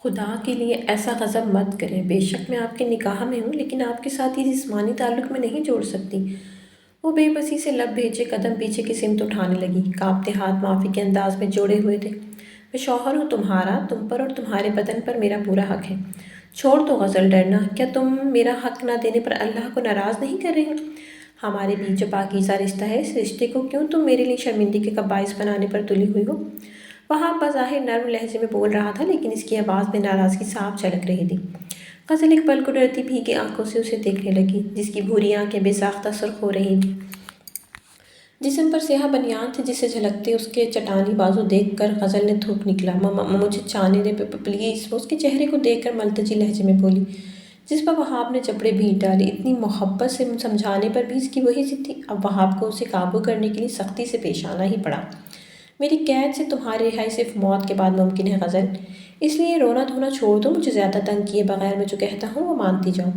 خدا کے لیے ایسا غضب مت کریں، بے شک میں آپ کے نکاح میں ہوں لیکن آپ کے ساتھ یہ جسمانی تعلق میں نہیں جوڑ سکتی۔ وہ بے بسی سے لب بھیجے قدم پیچھے کی سمت اٹھانے لگی، کانپتے ہاتھ معافی کے انداز میں جوڑے ہوئے تھے۔ میں شوہر ہوں تمہارا، تم پر اور تمہارے بدن پر میرا پورا حق ہے۔ چھوڑ دو غزل ڈرنا، کیا تم میرا حق نہ دینے پر اللہ کو ناراض نہیں کر رہی؟ ہمارے بیچ جو پاکیزہ رشتہ ہے، اس رشتے کو کیوں تم میرے لیے شرمندگی کا باعث بنانے پر تلی ہوئی ہو؟ وہاں بظاہر نرم لہجے میں بول رہا تھا لیکن اس کی آواز میں ناراضگی صاف جھلک رہی تھی۔ غزل ایک پل کو ڈرتی بھیگی آنکھوں سے اسے دیکھنے لگی، جس کی بھوری آنکھیں بے ساختہ سرخ ہو رہی تھیں۔ جسم پر سیاہ بنیان تھی جسے جھلکتے اس کے چٹانی بازو دیکھ کر غزل نے تھوک نکلا، مجھے چانے دے پلیز۔ وہ اس کے چہرے کو دیکھ کر ملتجی لہجے میں بولی، جس پر وہاب نے چپڑے بھینٹ ڈالے۔ اتنی محبت سے سمجھانے پر بھی اس کی وہی ضد تھی۔ اب وہاب کو اسے قابو کرنے کے لیے سختی سے پیش آنا ہی پڑا۔ میری قید سے تمہاری رہائی صرف موت کے بعد ممکن ہے غزل، اس لیے رونا دھونا چھوڑ دو، مجھے زیادہ تنگ کیے بغیر میں جو کہتا ہوں وہ مانتی جاؤ۔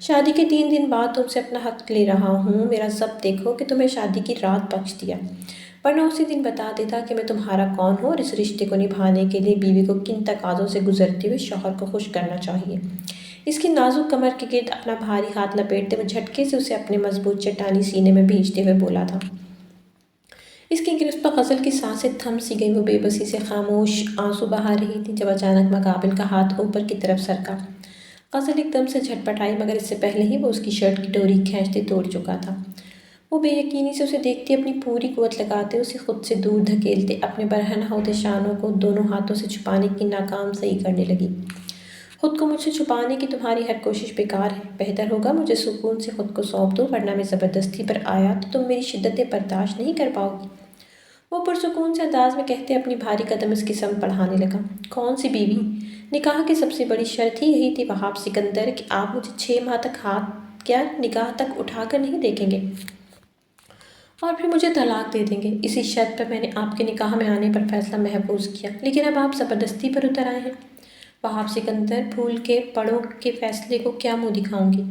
شادی کے 3 دن بعد تم سے اپنا حق لے رہا ہوں، میرا ضبط دیکھو کہ تمہیں شادی کی رات بخش دیا، ورنہ اسی دن بتا دیتا کہ میں تمہارا کون ہوں اور اس رشتے کو نبھانے کے لیے بیوی کو کن تقاضوں سے گزرتے ہوئے شوہر کو خوش کرنا چاہیے۔ اس کی نازک کمر کے گرد اپنا بھاری ہاتھ لپیٹتے ہوئے جھٹکے سے اسے اپنے مضبوط چٹانی سینے میں بھینچتے ہوئے بولا تھا۔ اس کی گرفت پر غزل کی سانسیں تھم سی گئیں، وہ بے بسی سے خاموش آنسو بہا رہی تھی جب اچانک مقابل کا ہاتھ اوپر کی طرف سرکا۔ غزل ایک دم سے جھٹپٹ آئی مگر اس سے پہلے ہی وہ اس کی شرٹ کی ڈوری کھینچتے توڑ چکا تھا۔ وہ بے یقینی سے اسے دیکھتی اپنی پوری قوت لگاتے اسے خود سے دور دھکیلتے اپنے برہنہ ہوتے شانوں کو دونوں ہاتھوں سے چھپانے کی ناکام سعی کرنے لگی۔ خود کو مجھ سے چھپانے کی تمہاری ہر کوشش بیکار ہے، بہتر ہوگا مجھے سکون سے خود کو سونپ دو، ورنہ میں زبردستی پر آیا تو تم میری شدتیں برداشت نہیں کر پاؤ گی۔ وہ پرسکون سے انداز میں کہتے اپنی بھاری قدم اس کی سمت بڑھانے لگا۔ کون سی بیوی؟ نکاح کی سب سے بڑی شرط ہی یہی تھی وہاب سکندر کہ آپ مجھے 6 ماہ تک ہاتھ کیا نکاح تک اٹھا کر نہیں دیکھیں گے اور پھر مجھے طلاق دے دیں گے۔ اسی شرط پر میں نے آپ کے نکاح میں آنے پر فیصلہ محفوظ کیا، لیکن اب آپ زبردستی پر اتر آئے ہیں۔ وہاب سکندر پھول کے پڑوں کے فیصلے کو کیا منہ دکھاؤں گی؟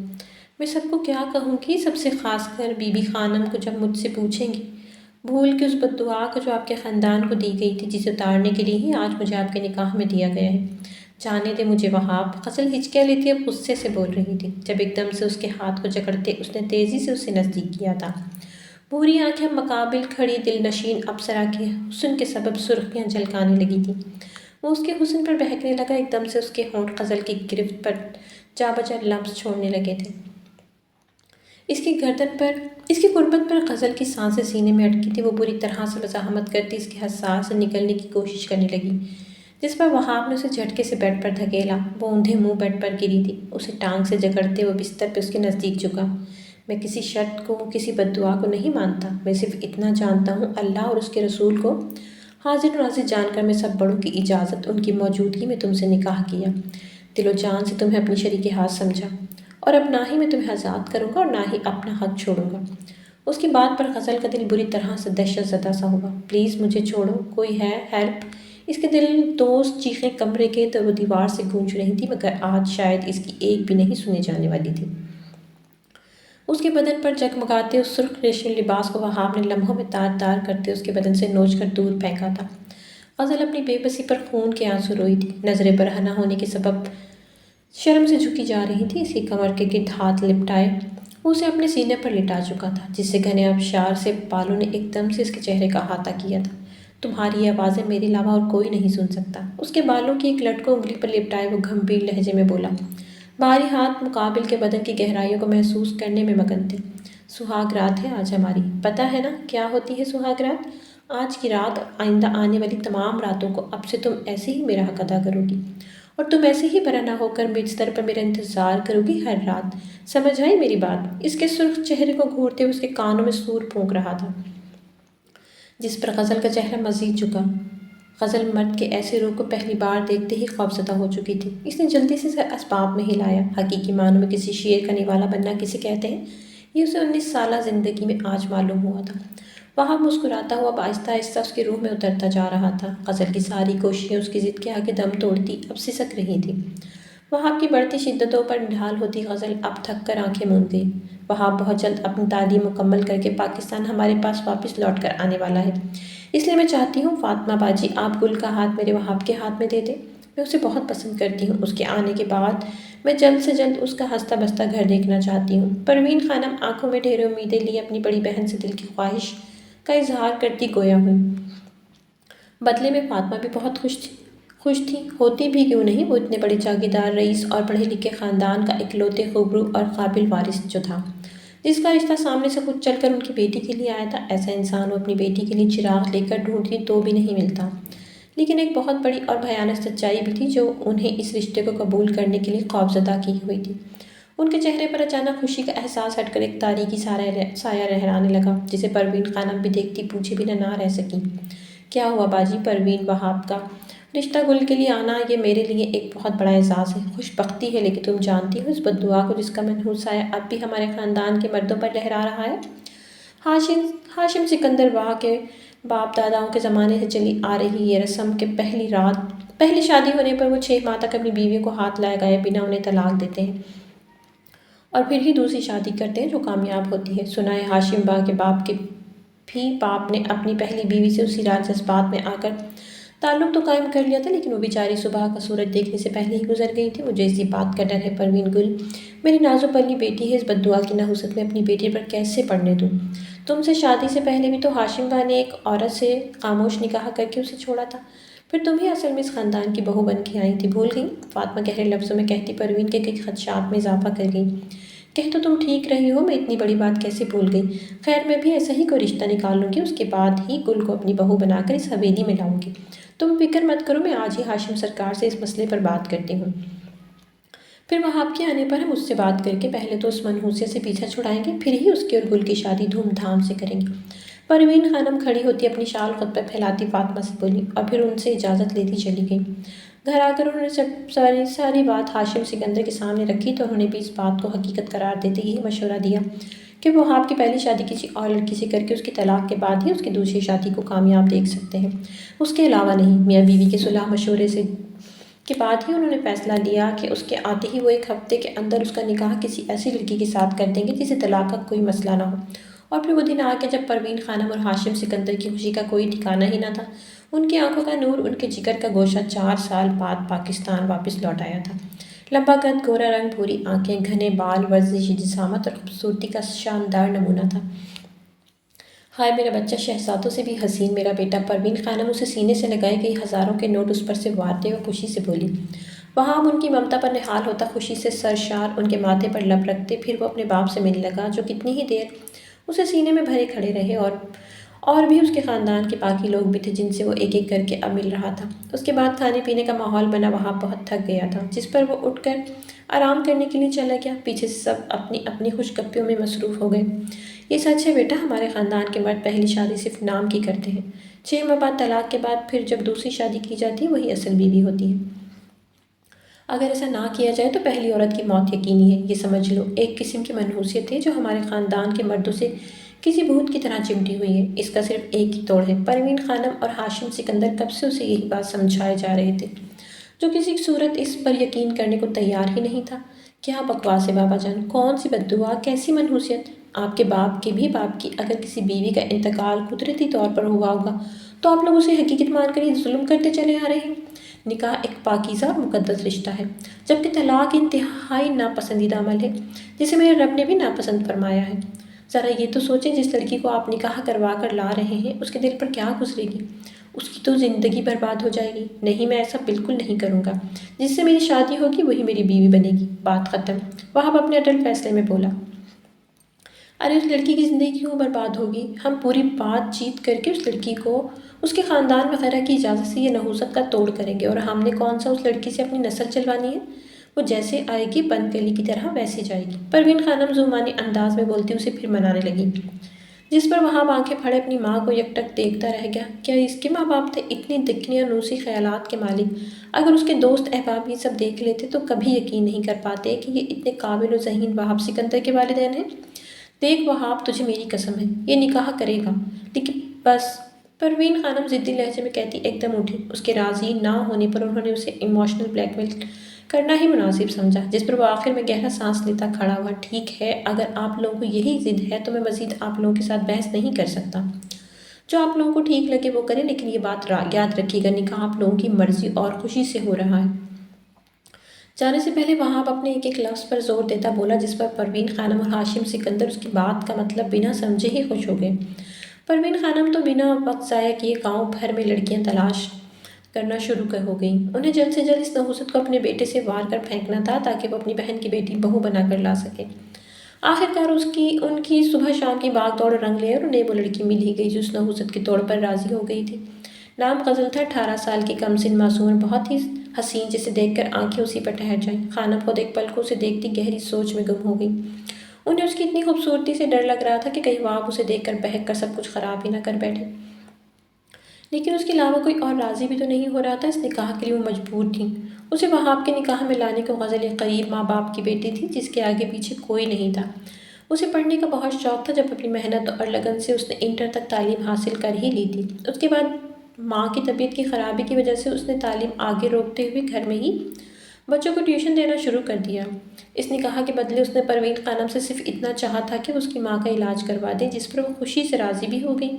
میں سب کو کیا کہوں گی، سب سے خاص کر بی بی خانم کو جب مجھ سے پوچھیں گی؟ بھول کے اس بد دعا کو جو آپ کے خاندان کو دی گئی تھی، جسے اتارنے کے لیے ہی آج مجھے آپ کے نکاح میں دیا گیا ہے۔ جانے دے مجھے وہاب، غزل ہچکیاں لیتی اب غصے سے بول رہی تھی جب ایک دم سے اس کے ہاتھ کو جکڑتے اس نے تیزی سے اسے نزدیک کیا تھا۔ بھوری آنکھیں مقابل کھڑی دل نشین اپسرا کے حسن کے سبب سرخیاں جھلکانے لگی تھیں۔ وہ اس کے حسن پر بہکنے لگا، ایک دم سے اس کے ہونٹ غزل کی گرفت پر جا بجا لمس چھوڑنے لگے تھے۔ اس کی قربت پر غزل کی سانسیں سینے میں اٹکی تھی۔ وہ بری طرح سے مزاحمت کرتی اس کے حساس سے نکلنے کی کوشش کرنے لگی، جس پر وہاب نے اسے جھٹکے سے بیڈ پر دھکیلا۔ وہ اوندھے منہ بیڈ پر گری تھی، اسے ٹانگ سے جکڑتے ہوئے بستر پہ اس کے نزدیک جھکا۔ میں کسی شرط کو، کسی بد دعا کو نہیں مانتا، میں صرف اتنا جانتا ہوں اللہ اور اس کے رسول کو حاضر و ناظر جان کر میں سب بڑوں کی اجازت ان کی موجودگی میں تم سے نکاح کیا، دل و جان سے تمہیں اپنی شریک حیات سمجھا، اور اب نہ ہی میں تمہیں آزاد کروں گا اور نہ ہی اپنا حق چھوڑوں گا۔ اس کی بات پر غزل کا دل بری طرح سے دہشت زدہ سا ہوا۔ پلیز مجھے چھوڑو، کوئی ہے، ہیلپ! اس کے دل دوز چیخیں کمرے کے در و دیوار سے گونج رہی تھی مگر آج شاید اس کی ایک بھی نہیں سنی جانے والی تھی۔ اس کے بدن پر جگمگاتے اس سرخ ریشمی لباس کو وہاب نے لمحوں میں تار تار کرتے اس کے بدن سے نوچ کر دور پھینکا تھا۔ غزل اپنی بے بسی پر خون کے آنسو روئی تھی، نظریں برہنہ ہونے کے سبب شرم سے جھکی جا رہی تھی۔ اس کی کمر کے گرد ہاتھ لپٹائے وہ اسے اپنے سینے پر لٹا چکا تھا، جس سے گھنے آبشار سے بالوں نے ایک دم سے اس کے چہرے کا احاطہ کیا تھا۔ تمہاری یہ آوازیں میرے علاوہ اور کوئی نہیں سن سکتا۔ اس کے بالوں کی ایک لٹ کو انگلی پر لپٹائے وہ گھمبیر لہجے میں بولا، بھاری ہاتھ مقابل کے بدن کی گہرائیوں کو محسوس کرنے میں مگن تھے۔ سہاگ رات ہے آج ہماری، پتہ ہے نا کیا ہوتی ہے سہاگ رات؟ آج کی رات اور آئندہ آنے والی تمام راتوں کو اب سے تم ایسے ہی میرا حق ادا کرو گی اور تم ایسے ہی برہنہ ہو کر بستر پر میرا انتظار کرو گی ہر رات، سمجھ آئی میری بات؟ اس کے سرخ چہرے کو گھورتے ہوئے اس کے کانوں میں سور پھونک رہا تھا، جس پر غزل کا چہرہ مزید جھکا۔ غزل مرد کے ایسے روح کو پہلی بار دیکھتے ہی خوفزدہ ہو چکی تھی۔ اس نے جلدی سے اسباب میں ہلایا۔ حقیقی معنوں میں کسی شیر کا نوالا بننا کسے کہتے ہیں، یہ اسے 19 سالہ زندگی میں آج معلوم ہوا تھا۔ وہاب مسکراتا ہوا اب آہستہ آہستہ اس کے روح میں اترتا جا رہا تھا۔ غزل کی ساری کوششیں اس کی ضد کے آگے دم توڑتی اب سسک رہی تھیں۔ وہاب کی بڑھتی شدتوں پر نڈھال ہوتی غزل اب تھک کر آنکھیں موند گئی۔ وہاب بہت جلد اپنی تعلیم مکمل کر کے پاکستان ہمارے پاس واپس لوٹ کر آنے والا ہے، اس لیے میں چاہتی ہوں فاطمہ باجی آپ گل کا ہاتھ میرے وہاب کے ہاتھ میں دے دیں۔ میں اسے بہت پسند کرتی ہوں۔ اس کے آنے کے بعد میں جلد سے جلد اس کا ہنستا بستا گھر دیکھنا چاہتی ہوں۔ پروین خانم آنکھوں میں ڈھیروں امیدیں لیے اپنی بڑی بہن سے دل کی خواہش کا اظہار کرتی گویا ہوئی۔ بدلے میں فاطمہ بھی بہت خوش تھی، ہوتی بھی کیوں نہیں، وہ اتنے بڑے جاگیردار رئیس اور پڑھے لکھے خاندان کا اکلوتے خوبرو اور قابل وارث جو تھا، جس کا رشتہ سامنے سے خود چل کر ان کی بیٹی کے لیے آیا تھا، ایسا انسان وہ اپنی بیٹی کے لیے چراغ لے کر ڈھونڈتی تو بھی نہیں ملتا۔ لیکن ایک بہت بڑی اور بھیانک سچائی بھی تھی جو انہیں اس رشتے کو قبول کرنے کے لیے خوفزدہ کی ہوئی تھی۔ ان کے چہرے پر اچانک خوشی کا احساس ہٹ کر ایک تاریکی سایہ لہرانے لگا، جسے پروین خانم بھی دیکھتی پوچھے بنا نہ رہ سکیں۔ کیا ہوا باجی؟ پروین وہاب کا رشتہ گل کے لیے آنا یہ میرے لیے ایک بہت بڑا اعزاز ہے، خوش بختی ہے، لیکن تم جانتی ہو اس بددعا کو جس کا منحوس سایہ اب بھی ہمارے خاندان کے مردوں پر لہرا رہا ہے؟ ہاشم سکندر باغ کے باپ داداؤں کے زمانے سے چلی آ رہی یہ رسم کہ پہلی شادی ہونے پر وہ 6 ماہ تک اپنی بیوی کو ہاتھ لگائے بنا انہیں طلاق دیتے ہیں اور پھر ہی دوسری شادی کرتے ہیں جو کامیاب ہوتی ہے۔ سنا ہے ہاشم باغ کے باپ نے اپنی پہلی بیوی سے اسی رات جذبات میں آ کر تعلق تو قائم کر لیا تھا، لیکن وہ بیچاری صبح کا سورج دیکھنے سے پہلے ہی گزر گئی تھی۔ مجھے اسی بات کا ڈر ہے پروین گل، میری نازو پلی بیٹی ہے، اس بددعا کی نحوست میں اپنی بیٹی پر کیسے پڑنے دوں؟ تم سے شادی سے پہلے بھی تو ہاشم باغ نے ایک عورت سے خاموش نکاح کر کے اسے چھوڑا تھا، پھر تم ہی اصل میں اس خاندان کی بہو بن کے آئی تھی، بھول گئی؟ فاطمہ گہرے لفظوں میں کہتی پروین کے کئی خدشات میں اضافہ کر گئی۔ کہہ تو تم ٹھیک رہی ہو، میں اتنی بڑی بات کیسے بھول گئی؟ خیر میں بھی ایسا ہی کوئی رشتہ نکال لوں گی، اس کے بعد ہی گل کو اپنی بہو بنا کر اس حویلی میں لاؤں گی۔ تم فکر مت کرو، میں آج ہی ہاشم سرکار سے اس مسئلے پر بات کرتی ہوں، پھر وہاب کے آنے پر ہم اس سے بات کر کے پہلے تو اس منحوسیت سے پیچھا چھڑائیں گے، پھر ہی اس کی اور گل کی شادی دھوم دھام سے کریں گے۔ پروین خانم کھڑی ہوتی اپنی شال خود پر پھیلاتی فاطمہ سے بولی اور پھر ان سے اجازت لیتی چلی گئی۔ گھر آ کر انہوں نے ساری بات ہاشم سکندر کے سامنے رکھی تو انہوں نے بھی اس بات کو حقیقت قرار دیتے یہی مشورہ دیا کہ وہ وہاب کی پہلی شادی کسی اور لڑکی سے کر کے اس کی طلاق کے بعد ہی اس کی دوسری شادی کو کامیاب دیکھ سکتے ہیں، اس کے علاوہ نہیں۔ میاں بیوی کے صلح مشورے کے بعد ہی انہوں نے فیصلہ لیا کہ اس کے آتے ہی وہ 1 ہفتے کے اندر اس کا نکاح کسی ایسی لڑکی کے ساتھ کر دیں گے جسے طلاق کا کوئی مسئلہ نہ ہو۔ اور پھر وہ دن آ کے جب پروین خانم اور ہاشم سکندر کی خوشی کا کوئی ٹھکانہ ہی نہ تھا۔ ان کی آنکھوں کا نور، ان کے جگر کا گوشہ 4 سال بعد پاکستان واپس لوٹ آیا تھا۔ لمبا قد، گورا رنگ، بھوری آنکھیں، گھنے بال، ورزشی جسامت اور خوبصورتی کا شاندار نمونہ تھا۔ ہائے میرا بچہ، شہزادوں سے بھی حسین میرا بیٹا، پروین خانم اسے سینے سے لگائے گئی ہزاروں کے نوٹ اس پر سے وارتے ہوئے خوشی سے بولی۔ وہاب ان کی ممتا پر نہال ہوتا خوشی سے سرشار ان کے ماتھے پر لب رکھتے، پھر وہ اپنے باپ سے ملنے لگا جو کتنی ہی دیر اسے سینے میں بھرے کھڑے رہے، اور بھی اس کے خاندان کے باقی لوگ بھی تھے جن سے وہ ایک ایک کر کے اب مل رہا تھا۔ اس کے بعد کھانے پینے کا ماحول بنا، وہاب بہت تھک گیا تھا، جس پر وہ اٹھ کر آرام کرنے کے لیے چلا گیا۔ پیچھے سے سب اپنی اپنی خوش گپیوں میں مصروف ہو گئے۔ یہ سچ ہے بیٹا، ہمارے خاندان کے مرد پہلی شادی صرف نام کی کرتے ہیں، 6 ماہ بعد طلاق کے بعد پھر جب دوسری شادی کی جاتی ہے وہی اصل بیوی ہوتی ہے۔ اگر ایسا نہ کیا جائے تو پہلی عورت کی موت یقینی ہے، یہ سمجھ لو۔ ایک قسم کی منحوسیت ہے جو ہمارے خاندان کے مردوں سے کسی بھوت کی طرح چمٹی ہوئی ہے، اس کا صرف ایک ہی توڑ ہے۔ پروین خانم اور ہاشم سکندر کب سے اسے یہی بات سمجھائے جا رہے تھے، جو کسی صورت اس پر یقین کرنے کو تیار ہی نہیں تھا۔ کیا بکواس ہے بابا جان، کون سی بددعا، کیسی منحوسیت؟ آپ کے باپ کے بھی باپ کی اگر کسی بیوی کا انتقال قدرتی طور پر ہوا ہوگا تو آپ لوگ اسے حقیقت مان کر یہ ظلم کرتے چلے آ رہے ہیں۔ نکاح ایک پاکیزہ اور مقدس رشتہ ہے، جبکہ طلاق انتہائی ناپسندیدہ عمل ہے جسے میرے رب نے بھی ناپسند فرمایا ہے۔ ذرا یہ تو سوچیں، جس لڑکی کو آپ نکاح کروا کر لا رہے ہیں اس کے دل پر کیا گزرے گی؟ اس کی تو زندگی برباد ہو جائے گی۔ نہیں، میں ایسا بالکل نہیں کروں گا، جس سے میری شادی ہوگی وہی میری بیوی بنے گی، بات ختم۔ وہاب اپنے اٹل فیصلے میں بولا۔ ارے اس لڑکی کی زندگی کیوں برباد ہوگی؟ ہم پوری بات چیت کر کے اس لڑکی کو اس کے خاندان وغیرہ کی اجازت سے یہ نحوست کا توڑ کریں گے، اور ہم نے کون سا اس لڑکی سے اپنی نسل چلوانی ہے؟ وہ جیسے آئے گی بند کلی کی طرح ویسے جائے گی۔ پروین خانم ذوحمانی انداز میں بولتی اسے پھر منانے لگی، جس پر وہاب آنکھیں پھاڑے اپنی ماں کو یکٹک دیکھتا رہ گیا۔ کیا اس کے ماں باپ تھے اتنی دکنی اور نوسی خیالات کے مالک؟ اگر اس کے دوست احباب یہ سب دیکھ لیتے تو کبھی یقین نہیں کر پاتے کہ یہ اتنے قابل و ذہین وہاب سکندر کے والدین ہیں۔ دیکھ وہاب، تجھے میری قسم ہے یہ نکاح کرے گا، لیکن بس، پروین خانم ضدی لہجے میں کہتی ایک دم اٹھی۔ اس کے راضی نہ ہونے پر انہوں نے اسے ایموشنل بلیک میل کرنا ہی مناسب سمجھا، جس پر وہ آخر میں گہرا سانس لیتا کھڑا ہوا۔ ٹھیک ہے، اگر آپ لوگوں کو یہی ضد ہے تو میں مزید آپ لوگوں کے ساتھ بحث نہیں کر سکتا۔ جو آپ لوگوں کو ٹھیک لگے وہ کریں، لیکن یہ بات یاد رکھیے گا، نکاح آپ لوگوں کی مرضی اور خوشی سے ہو رہا ہے۔ جانے سے پہلے وہاب اپنے ایک ایک لفظ پر زور دیتا بولا، جس پر پروین خانم اور ہاشم سکندر اس کی بات کا مطلب بنا سمجھے ہی خوش ہو گئے۔ پروین خانم تو بنا وقت ضائع کیے گاؤں بھر میں لڑکیاں تلاش کرنا شروع ہو گئیں۔ انہیں جلد سے جلد اس نحوست کو اپنے بیٹے سے وار کر پھینکنا تھا تاکہ وہ اپنی بہن کی بیٹی بہو بنا کر لا سکے۔ آخر کار ان کی صبح شام کی بھاگ دوڑ رنگ لے اور انہیں وہ لڑکی مل ہی گئی جو اس نحوست کے طور پر راضی ہو گئی تھی۔ نام غزل تھا، 18 سال کی کم سن معصوم اور بہت ہی حسین، جسے دیکھ کر آنکھیں اسی پر ٹھہر جائیں۔ خانم خود ایک پلکوں سے دیکھتی گہری سوچ میں گم ہو گئی۔ انہیں اس کی اتنی خوبصورتی سے ڈر لگ رہا تھا کہ کہیں وہاب اسے دیکھ کر بہک کر سب کچھ خراب ہی نہ کر بیٹھے، لیکن اس کے علاوہ کوئی اور راضی بھی تو نہیں ہو رہا تھا۔ اس نکاح کے لیے وہ مجبور تھیں۔ اسے وہاب کے نکاح میں لانے کو غزل ایک قریب ماں باپ کی بیٹی تھی جس کے آگے پیچھے کوئی نہیں تھا۔ اسے پڑھنے کا بہت شوق تھا، جب اپنی محنت اور لگن سے اس نے انٹر تک تعلیم حاصل کر ہی لی تھی۔ اس کے بعد ماں کی طبیعت کی خرابی کی وجہ سے اس نے تعلیم آگے روکتے ہوئے گھر میں ہی بچوں کو ٹیوشن دینا شروع کر دیا۔ اس نکاح کے بدلے اس نے پروین خانم سے صرف اتنا چاہا تھا کہ وہ اس کی ماں کا علاج کروا دے، جس پر وہ خوشی سے راضی بھی ہو گئی۔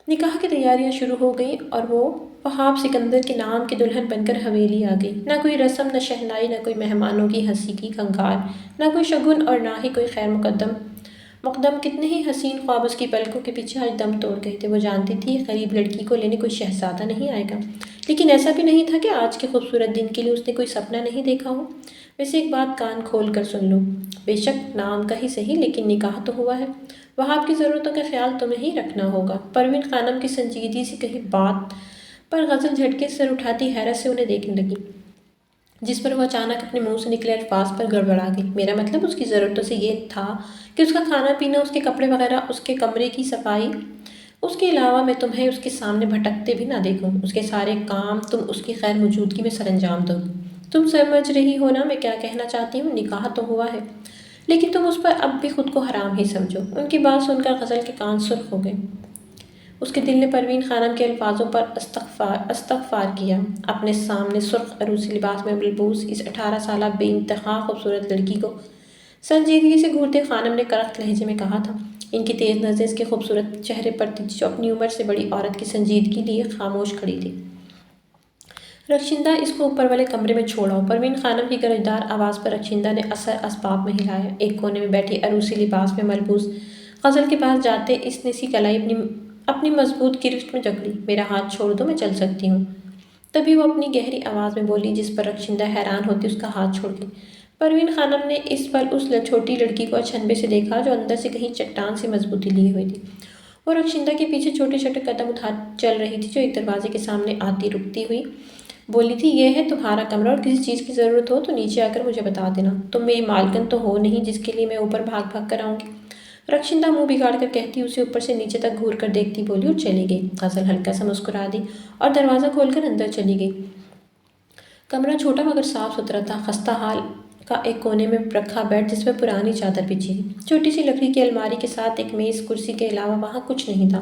نکاح کی تیاریاں شروع ہو گئیں اور وہ وہاب سکندر کے نام کی دلہن بن کر حویلی آ گئی۔ نہ کوئی رسم، نہ شہنائی، نہ کوئی مہمانوں کی ہنسی کی کنکار، نہ کوئی شگن اور نہ ہی کوئی خیر مقدم۔ کتنے ہی حسین خواب اس کی پلکوں کے پیچھے آج دم توڑ گئے تھے۔ وہ جانتی تھی غریب لڑکی کو لینے کوئی شہزادہ نہیں آئے گا، لیکن ایسا بھی نہیں تھا کہ آج کے خوبصورت دن کے لیے اس نے کوئی سپنا نہیں دیکھا ہو۔ ویسے ایک بات کان کھول کر سن لو، بے شک نام کا ہی صحیح، لیکن نکاح تو ہوا ہے۔ وہاب کی ضرورتوں کا خیال تمہیں ہی رکھنا ہوگا۔ پروین خانم کی سنجیدگی سے کہی بات پر غزل جھٹکے سے سر اٹھاتی حیرت سے انہیں دیکھنے لگی، جس پر وہ اچانک اپنے منہ سے نکلے الفاظ پر گڑبڑا گئی۔ میرا مطلب اس کی ضرورتوں سے یہ تھا کہ اس کا کھانا پینا، اس کے کپڑے وغیرہ، اس کے کمرے کی صفائی۔ اس کے علاوہ میں تمہیں اس کے سامنے بھٹکتے بھی نہ دیکھوں۔ اس کے سارے کام تم اس کی غیر موجودگی میں سر انجام دو گی۔ تم سمجھ رہی ہو نا میں کیا کہنا چاہتی ہوں؟ نکاح تو ہوا ہے، لیکن تم اس پر اب بھی خود کو حرام ہی سمجھو۔ ان کی بات سن کر غزل کے کان سرخ ہو گئے۔ اس کے دل نے پروین خانم کے الفاظوں پر استغفار کیا۔ اپنے سامنے سرخ عروسی لباس میں ملبوس اس 18 سالہ بے انتہا خوبصورت لڑکی کو سنجیدگی سے گھورتے خانم نے کرخت لہجے میں کہا تھا۔ ان کی تیز نظریں اس کے خوبصورت چہرے پر تھی جو اپنی عمر سے بڑی عورت کی سنجیدگی لیے خاموش کھڑی تھی۔ رخشندہ، اس کو اوپر والے کمرے میں چھوڑاؤ۔ پروین خانم کی گرجدار آواز پر رخشندہ نے اثر اسباب میں ہلایا۔ ایک کونے میں بیٹھی عروسی لباس میں ملبوس غزل کے پاس جاتے اس نے سی کلائی اپنی مضبوط گرفت میں جکڑی۔ میرا ہاتھ چھوڑ دو، میں چل سکتی ہوں۔ تبھی وہ اپنی گہری آواز میں بولی، جس پر رخشندہ حیران ہوتی اس کا ہاتھ چھوڑ گئی۔ پروین خانم نے اس پل اس چھوٹی لڑکی کو اچنبے سے دیکھا جو اندر سے کہیں چٹان سے مضبوطی لیے ہوئی تھی۔ وہ رخشندہ کے پیچھے چھوٹے چھوٹے قدم اٹھا چل رہی تھی، جو ایک دروازے کے سامنے آتی رکتی ہوئی بولی تھی، یہ ہے تمہارا کمرہ، اور کسی چیز کی ضرورت ہو تو نیچے آ کر مجھے بتا دینا۔ تم میری مالکن تو ہو نہیں جس کے لیے میں اوپر بھاگ بھاگ کر آؤں گی۔ رخشندہ منہ بگاڑ کر کہتی اسے اوپر سے نیچے تک گھور کر دیکھتی بولی اور چلی گئی۔ غزل ہلکا سا مسکرا دی اور دروازہ کھول کر اندر چلی گئی۔ کمرہ چھوٹا مگر صاف ستھرا تھا۔ خستہ حال کا ایک کونے میں رکھا بیڈ جس پر پرانی چادر بچھی تھی، چھوٹی سی لکڑی کی الماری کے ساتھ ایک میز کرسی کے علاوہ وہاں کچھ نہیں تھا۔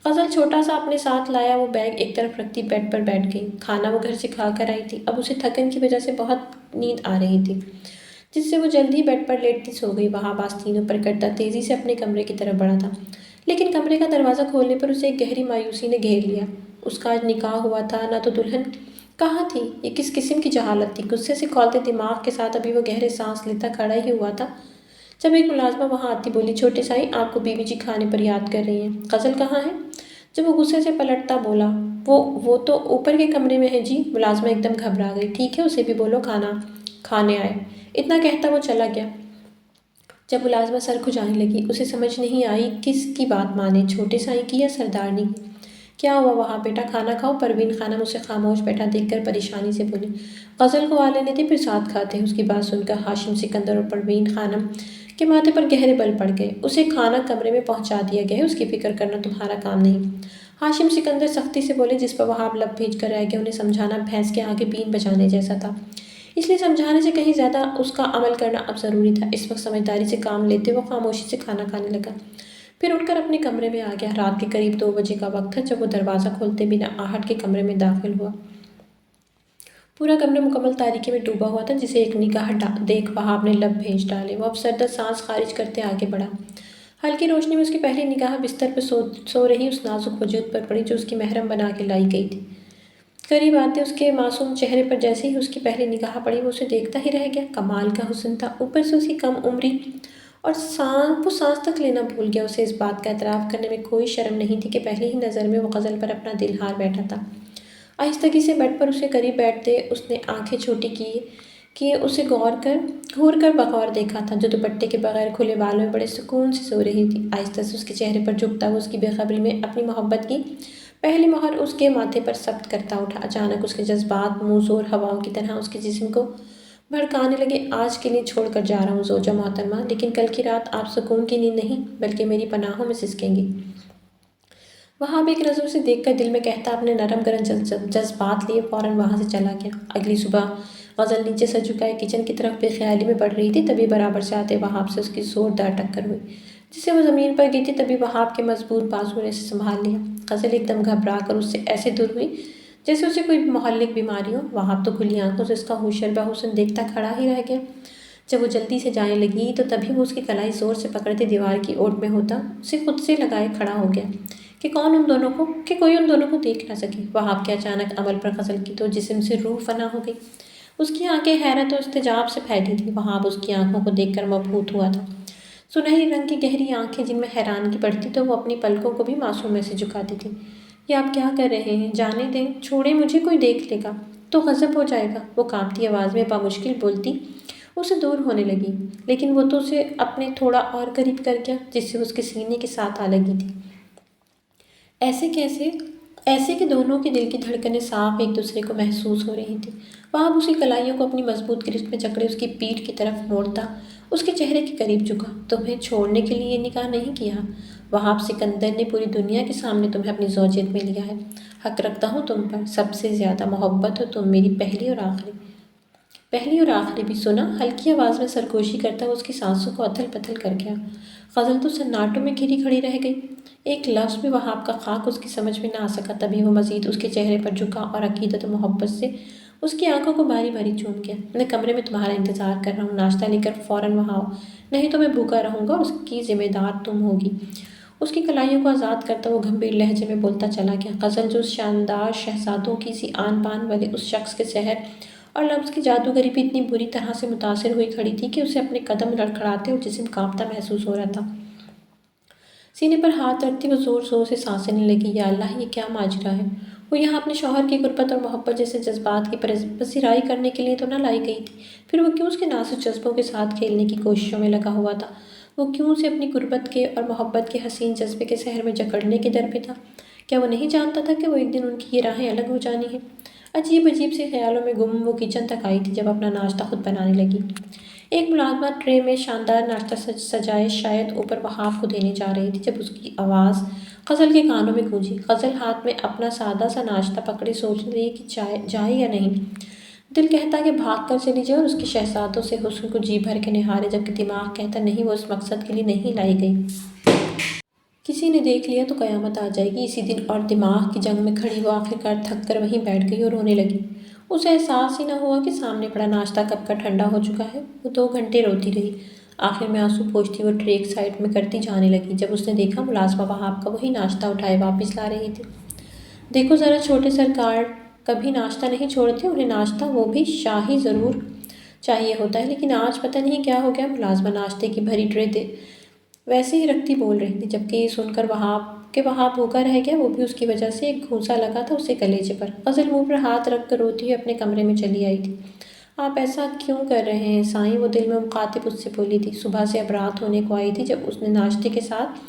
غزل چھوٹا سا اپنے ساتھ لایا وہ بیگ ایک طرف رکھتی بیڈ پر بیٹھ گئی۔ کھانا وہ گھر سے کھا کر آئی تھی، اب اسے تھکن کی وجہ سے بہت نیند آ رہی تھی، جس سے وہ جلد ہی بیڈ پر لیٹتی سو گئی۔ وہاں آستینوں پر کرتا تیزی سے اپنے کمرے کی طرف بڑھا تھا، لیکن کمرے کا دروازہ کھولنے پر اسے ایک گہری مایوسی نے گھیر لیا۔ اس کا آج نکاح ہوا تھا، نہ تو دلہن کہاں تھی؟ یہ کس قسم کی جہالت تھی؟ غصے سے کھولتے دماغ کے ساتھ ابھی وہ گہرے سانس لیتا کھڑا ہی ہوا تھا جب ایک ملازمہ وہاں آتی بولی، چھوٹے سائی، آپ کو بیوی جی کھانے پر یاد کر رہی ہیں۔ غزل کہاں ہے؟ جب وہ غصے سے پلٹتا بولا، وہ تو اوپر کے کمرے میں ہے جی۔ ملازمہ ایک دم گھبرا گئی، ٹھیک ہے، اسے بھی بولو کھانا کھانے آئے۔ اتنا کہتا وہ چلا گیا۔ جب ملازمہ سر کھجانے لگی، اسے سمجھ نہیں آئی کس کی بات مانے، چھوٹے سائی کی یا سردارنی کی۔ کیا ہوا وہاں بیٹا، کھانا کھاؤ۔ پروین خانم اسے خاموش بیٹھا دیکھ کر پریشانی سے بولی، غزل کو آ لینے دے، پھر ساتھ کھاتے ہیں۔ اس کی بات سن کر ہاشم سکندر اور پروین خانم کے ماتھے پر گہرے بل پڑ گئے۔ اسے کھانا کمرے میں پہنچا دیا گیا ہے، اس کی فکر کرنا تمہارا کام نہیں۔ ہاشم سکندر سختی سے بولے، جس پر وہاب لب بھیج کر رہ گئے۔ انہیں سمجھانا بھینس کے آگے بین بجانے جیسا تھا، اس لیے سمجھانے سے کہیں زیادہ اس کا عمل کرنا اب ضروری تھا۔ اس وقت سمجھداری سے کام لیتے وہ خاموشی سے کھانا کھانے لگا، پھر اٹھ کر اپنے کمرے میں آ گیا۔ رات کے قریب 2 بجے کا وقت تھا جب وہ دروازہ کھولتے بنا آہٹ کے کمرے میں داخل ہوا۔ پورا کمرہ مکمل تاریکی میں ڈوبا ہوا تھا، جسے ایک نگاہ دیکھ وہاب نے لب بھیج ڈالے۔ وہ اب سردر سانس خارج کرتے آگے بڑھا۔ ہلکی روشنی میں اس کی پہلی نگاہ بستر پر سو رہی اس نازک وجود پر پڑی جو اس کی محرم بنا کے لائی گئی تھی۔ قریب آتے اس کے معصوم چہرے پر جیسے ہی اس کی پہلی نگاہ پڑی وہ اسے دیکھتا ہی رہ گیا۔ کمال کا حسن تھا، اوپر سے اس کی کم عمری اور وہ سانس تک لینا بھول گیا۔ اسے اس بات کا اعتراف کرنے میں کوئی شرم نہیں تھی کہ پہلی ہی نظر میں وہ غزل پر اپنا دل ہار بیٹھا تھا۔ آہستگی سے بیڈ پر اسے قریب بیٹھتے اس نے آنکھیں چھوٹی کی اسے گھور کر بغور دیکھا تھا جو دوپٹے کے بغیر کھلے بالوں میں بڑے سکون سے سو رہی تھی۔ آہستہ سے اس کے چہرے پر جھکتا وہ اس کی بے خبری میں اپنی محبت کی پہلی مہر اس کے ماتھے پر ثبت کرتا اٹھا۔ اچانک اس کے جذبات موزوں ہواؤں کی طرح اس کے جسم کو بھڑکانے لگے۔ آج کے لیے چھوڑ کر جا رہا ہوں زوجہ محترمہ، لیکن کل کی رات آپ سکون کی نیند نہیں بلکہ میری پناہوں میں سسکیں گی۔ وہاں بھی ایک نظر اسے دیکھ کر دل میں کہتا اپنے نرم گرم جذبات لیے فوراً وہاں سے چلا گیا۔ اگلی صبح غزل نیچے سر جھکائے کچن کی طرف بے خیالی میں بڑھ رہی تھی، تبھی برابر سے آتے وہاب سے اس کی زوردار ٹکر ہوئی جس سے وہ زمین پر گری تھی۔ تبھی وہاب کے مضبوط بازو نے اسے سنبھال لیا۔ غزل ایک دم گھبرا کر اس سے ایسے دور ہوئی جیسے اسے کوئی مہلک بیماری ہو۔ وہاب تو کھلی آنکھوں سے اس کا ہوشربا حسن دیکھتا کھڑا ہی رہ گیا۔ جب وہ جلدی سے جانے لگی تو تبھی وہ اس کی کلائی زور سے پکڑتے دیوار کی اوٹ میں ہوتا اسے خود سے لگائے کھڑا ہو گیا کہ کوئی ان دونوں کو دیکھ نہ سکے۔ وہاب کے اچانک عمل پر غزل کی تو جسم سے روح فنا ہو گئی۔ اس کی آنکھیں حیرت و استجاب سے پھیلی تھی۔ وہاب اس کی آنکھوں کو دیکھ کر مبہوت ہوا تھا۔ سنہری رنگ کی گہری آنکھیں جن میں حیرانگی بڑھتی تو وہ اپنی پلکوں کو بھی معصوم میں سے جھکاتی تھی۔ یہ آپ کیا کر رہے ہیں؟ جانے دیں، چھوڑیں مجھے، کوئی دیکھ لے گا تو غضب ہو جائے گا۔ وہ کانپتی آواز میں بامشکل بولتی اسے دور ہونے لگی، لیکن وہ تو اسے اپنے تھوڑا اور قریب کر گیا جس سے اس کے سینے کے ساتھ آ لگی تھی۔ ایسے کیسے؟ ایسے کہ دونوں کے دل کی دھڑکنیں صاف ایک دوسرے کو محسوس ہو رہی تھیں۔ وہاب اس کی کلائیوں کو اپنی مضبوط گرفت میں جکڑے اس کی پیٹھ کی طرف موڑتا اس کے چہرے کے قریب جھکا۔ تمہیں چھوڑنے کے لیے یہ نکاح نہیں کیا۔ وہاب سکندر نے پوری دنیا کے سامنے تمہیں اپنی زوجیت میں لیا ہے۔ حق رکھتا ہوں تم پر، سب سے زیادہ محبت ہو تم میری پہلی اور آخری بھی۔ سنا؟ ہلکی آواز میں سرگوشی کرتا وہ اس کی سانسوں کو اتھل پتھل کر گیا۔ غزل تو سناٹوں میں گھری کھڑی رہ گئی۔ ایک لفظ بھی وہاب کا خاک اس کی سمجھ میں نہ آ سکا۔ تبھی وہ مزید اس کے چہرے پر جھکا اور عقیدت و محبت سے اس کی آنکھوں کو باری باری چوم گیا۔ میں کمرے میں تمہارا انتظار کر رہا ہوں، ناشتہ لے کر فوراً وہاں آؤ، نہیں تو میں بھوکا رہوں گا اور اس کی ذمہ دار تم ہوگی۔ اس کی کلائیوں کو آزاد کرتا وہ گھمبیر لہجے میں بولتا چلا گیا۔ غزل جو اس شاندار شہزادوں کی سی آن بان والے اس شخص کے سحر اور لفظ کی جادوگری پہ اتنی بری طرح سے متاثر ہوئی کھڑی تھی کہ اسے اپنے قدم لڑکھڑاتے اور جسم کانپتا محسوس ہو رہا تھا۔ سینے پر ہاتھ رکھتی وہ زور زور سے سانسیں لینے لگی۔ یا اللہ، یہ کیا ماجرا ہے؟ وہ یہاں اپنے شوہر کی غربت اور محبت جیسے جذبات کی پذیرائی کرنے کے لیے تو نہ لائی گئی تھی۔ پھر وہ کیوں اس کے نازک جذبوں کے ساتھ کھیلنے کی کوششوں میں لگا ہوا تھا؟ وہ کیوں اسے اپنی غربت کے اور محبت کے حسین جذبے کے سحر میں جکڑنے کے در پہ تھا؟ کیا وہ نہیں جانتا تھا کہ وہ ایک دن ان کی یہ راہیں الگ ہو جانی ہیں؟ عجیب سے خیالوں میں گم وہ کچن تک آئی تھی جب اپنا ناشتہ خود بنانے لگی۔ ایک ملازمہ ٹرے میں شاندار ناشتہ سجائے شاید اوپر وہاب کو دینے جا رہی تھی جب اس کی آواز غزل کے کانوں میں گونجی۔ غزل ہاتھ میں اپنا سادہ سا ناشتہ پکڑے سوچ رہی کہ جائے یا نہیں۔ دل کہتا کہ بھاگ کر چلی جائے اور اس کے شہزادوں سے حسن کو جی بھر کے نہارے، جبکہ دماغ کہتا نہیں، وہ اس مقصد کے لیے نہیں لائی گئی۔ کسی نے دیکھ لیا تو قیامت آ جائے گی۔ اسی دن اور دماغ کی جنگ میں کھڑی وہ آخرکار تھک کر وہیں بیٹھ گئی اور رونے لگی۔ اسے احساس ہی نہ ہوا کہ سامنے پڑا ناشتہ کب کا ٹھنڈا ہو چکا ہے۔ وہ 2 گھنٹے روتی رہی۔ آخر میں آنسو پوچھتی وہ ٹرے ایک سائڈ میں کرتی جانے لگی جب اس نے دیکھا ملازمہ وہاب کا وہی ناشتہ اٹھائے واپس لا رہی تھی۔ دیکھو ذرا، چھوٹے سرکار کبھی ناشتہ نہیں چھوڑتے، انہیں ناشتہ وہ بھی شاہی ضرور چاہیے ہوتا ہے، لیکن آج پتہ نہیں کیا ہو گیا۔ ملازمہ ناشتے کی بھری ٹرے ویسے ہی رکھتی بول رہی تھی، جبکہ یہ سن کر وہاب بھوکا رہ گیا، وہ بھی اس کی وجہ سے۔ ایک گھونسا لگا تھا اسے کلیجے پر۔ غزل منہ پر ہاتھ رکھ کر روتی ہوئی اپنے کمرے میں چلی آئی تھی۔ آپ ایسا کیوں کر رہے ہیں سائیں؟ وہ دل میں مخاطب اس سے بولی تھی۔ صبح سے اب رات ہونے کو آئی تھی جب اس نے ناشتے کے ساتھ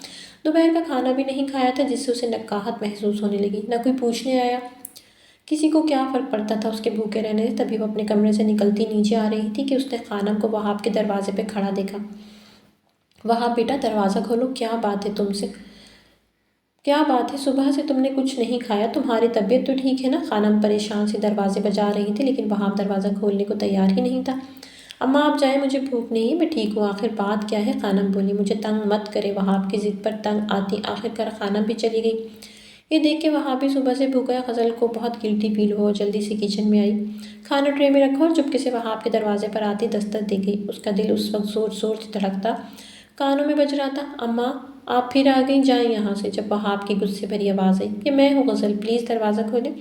دوپہر کا کھانا بھی نہیں کھایا تھا، جس سے اسے نقاہت محسوس ہونے لگی۔ نہ کوئی پوچھنے آیا، کسی کو کیا فرق پڑتا تھا اس کے بھوکے رہنے سے۔ تبھی وہ اپنے کمرے سے نکلتی نیچے آ رہی تھی کہ اس نے خانم کو وہاب کے دروازے پہ کھڑا دیکھا۔ وہاب بیٹا، دروازہ کھولو، کیا بات ہے تم سے؟ کیا بات ہے؟ صبح سے تم نے کچھ نہیں کھایا، تمہاری طبیعت تو ٹھیک ہے نا؟ خانم پریشان سے دروازے بجا رہی تھی، لیکن وہاب دروازہ کھولنے کو تیار ہی نہیں تھا۔ اماں آپ جائیں، مجھے بھوک نہیں ہے، میں ٹھیک ہوں۔ آخر بات کیا ہے؟ خانم بولی۔ مجھے تنگ مت کرے۔ وہاب کی ضد پر تنگ آتی آخرکار خانم بھی چلی گئی۔ یہ دیکھ کے وہاب بھی صبح سے بھوکا ہے۔ غزل کو بہت گلٹی فیل ہوا، جلدی سے کچن میں آئی، کھانا ٹرے میں رکھا اور چپکے سے وہاب کے دروازے پر آتی دستک دے گئی۔ اس کا دل اس وقت زور زور سے دھڑکتا کانوں میں بج رہا تھا۔ اماں آپ پھر آ گئیں، جائیں یہاں سے، جب وہاب کی غصے بھری آواز آئی کہ میں ہوں غزل، پلیز دروازہ کھولیں۔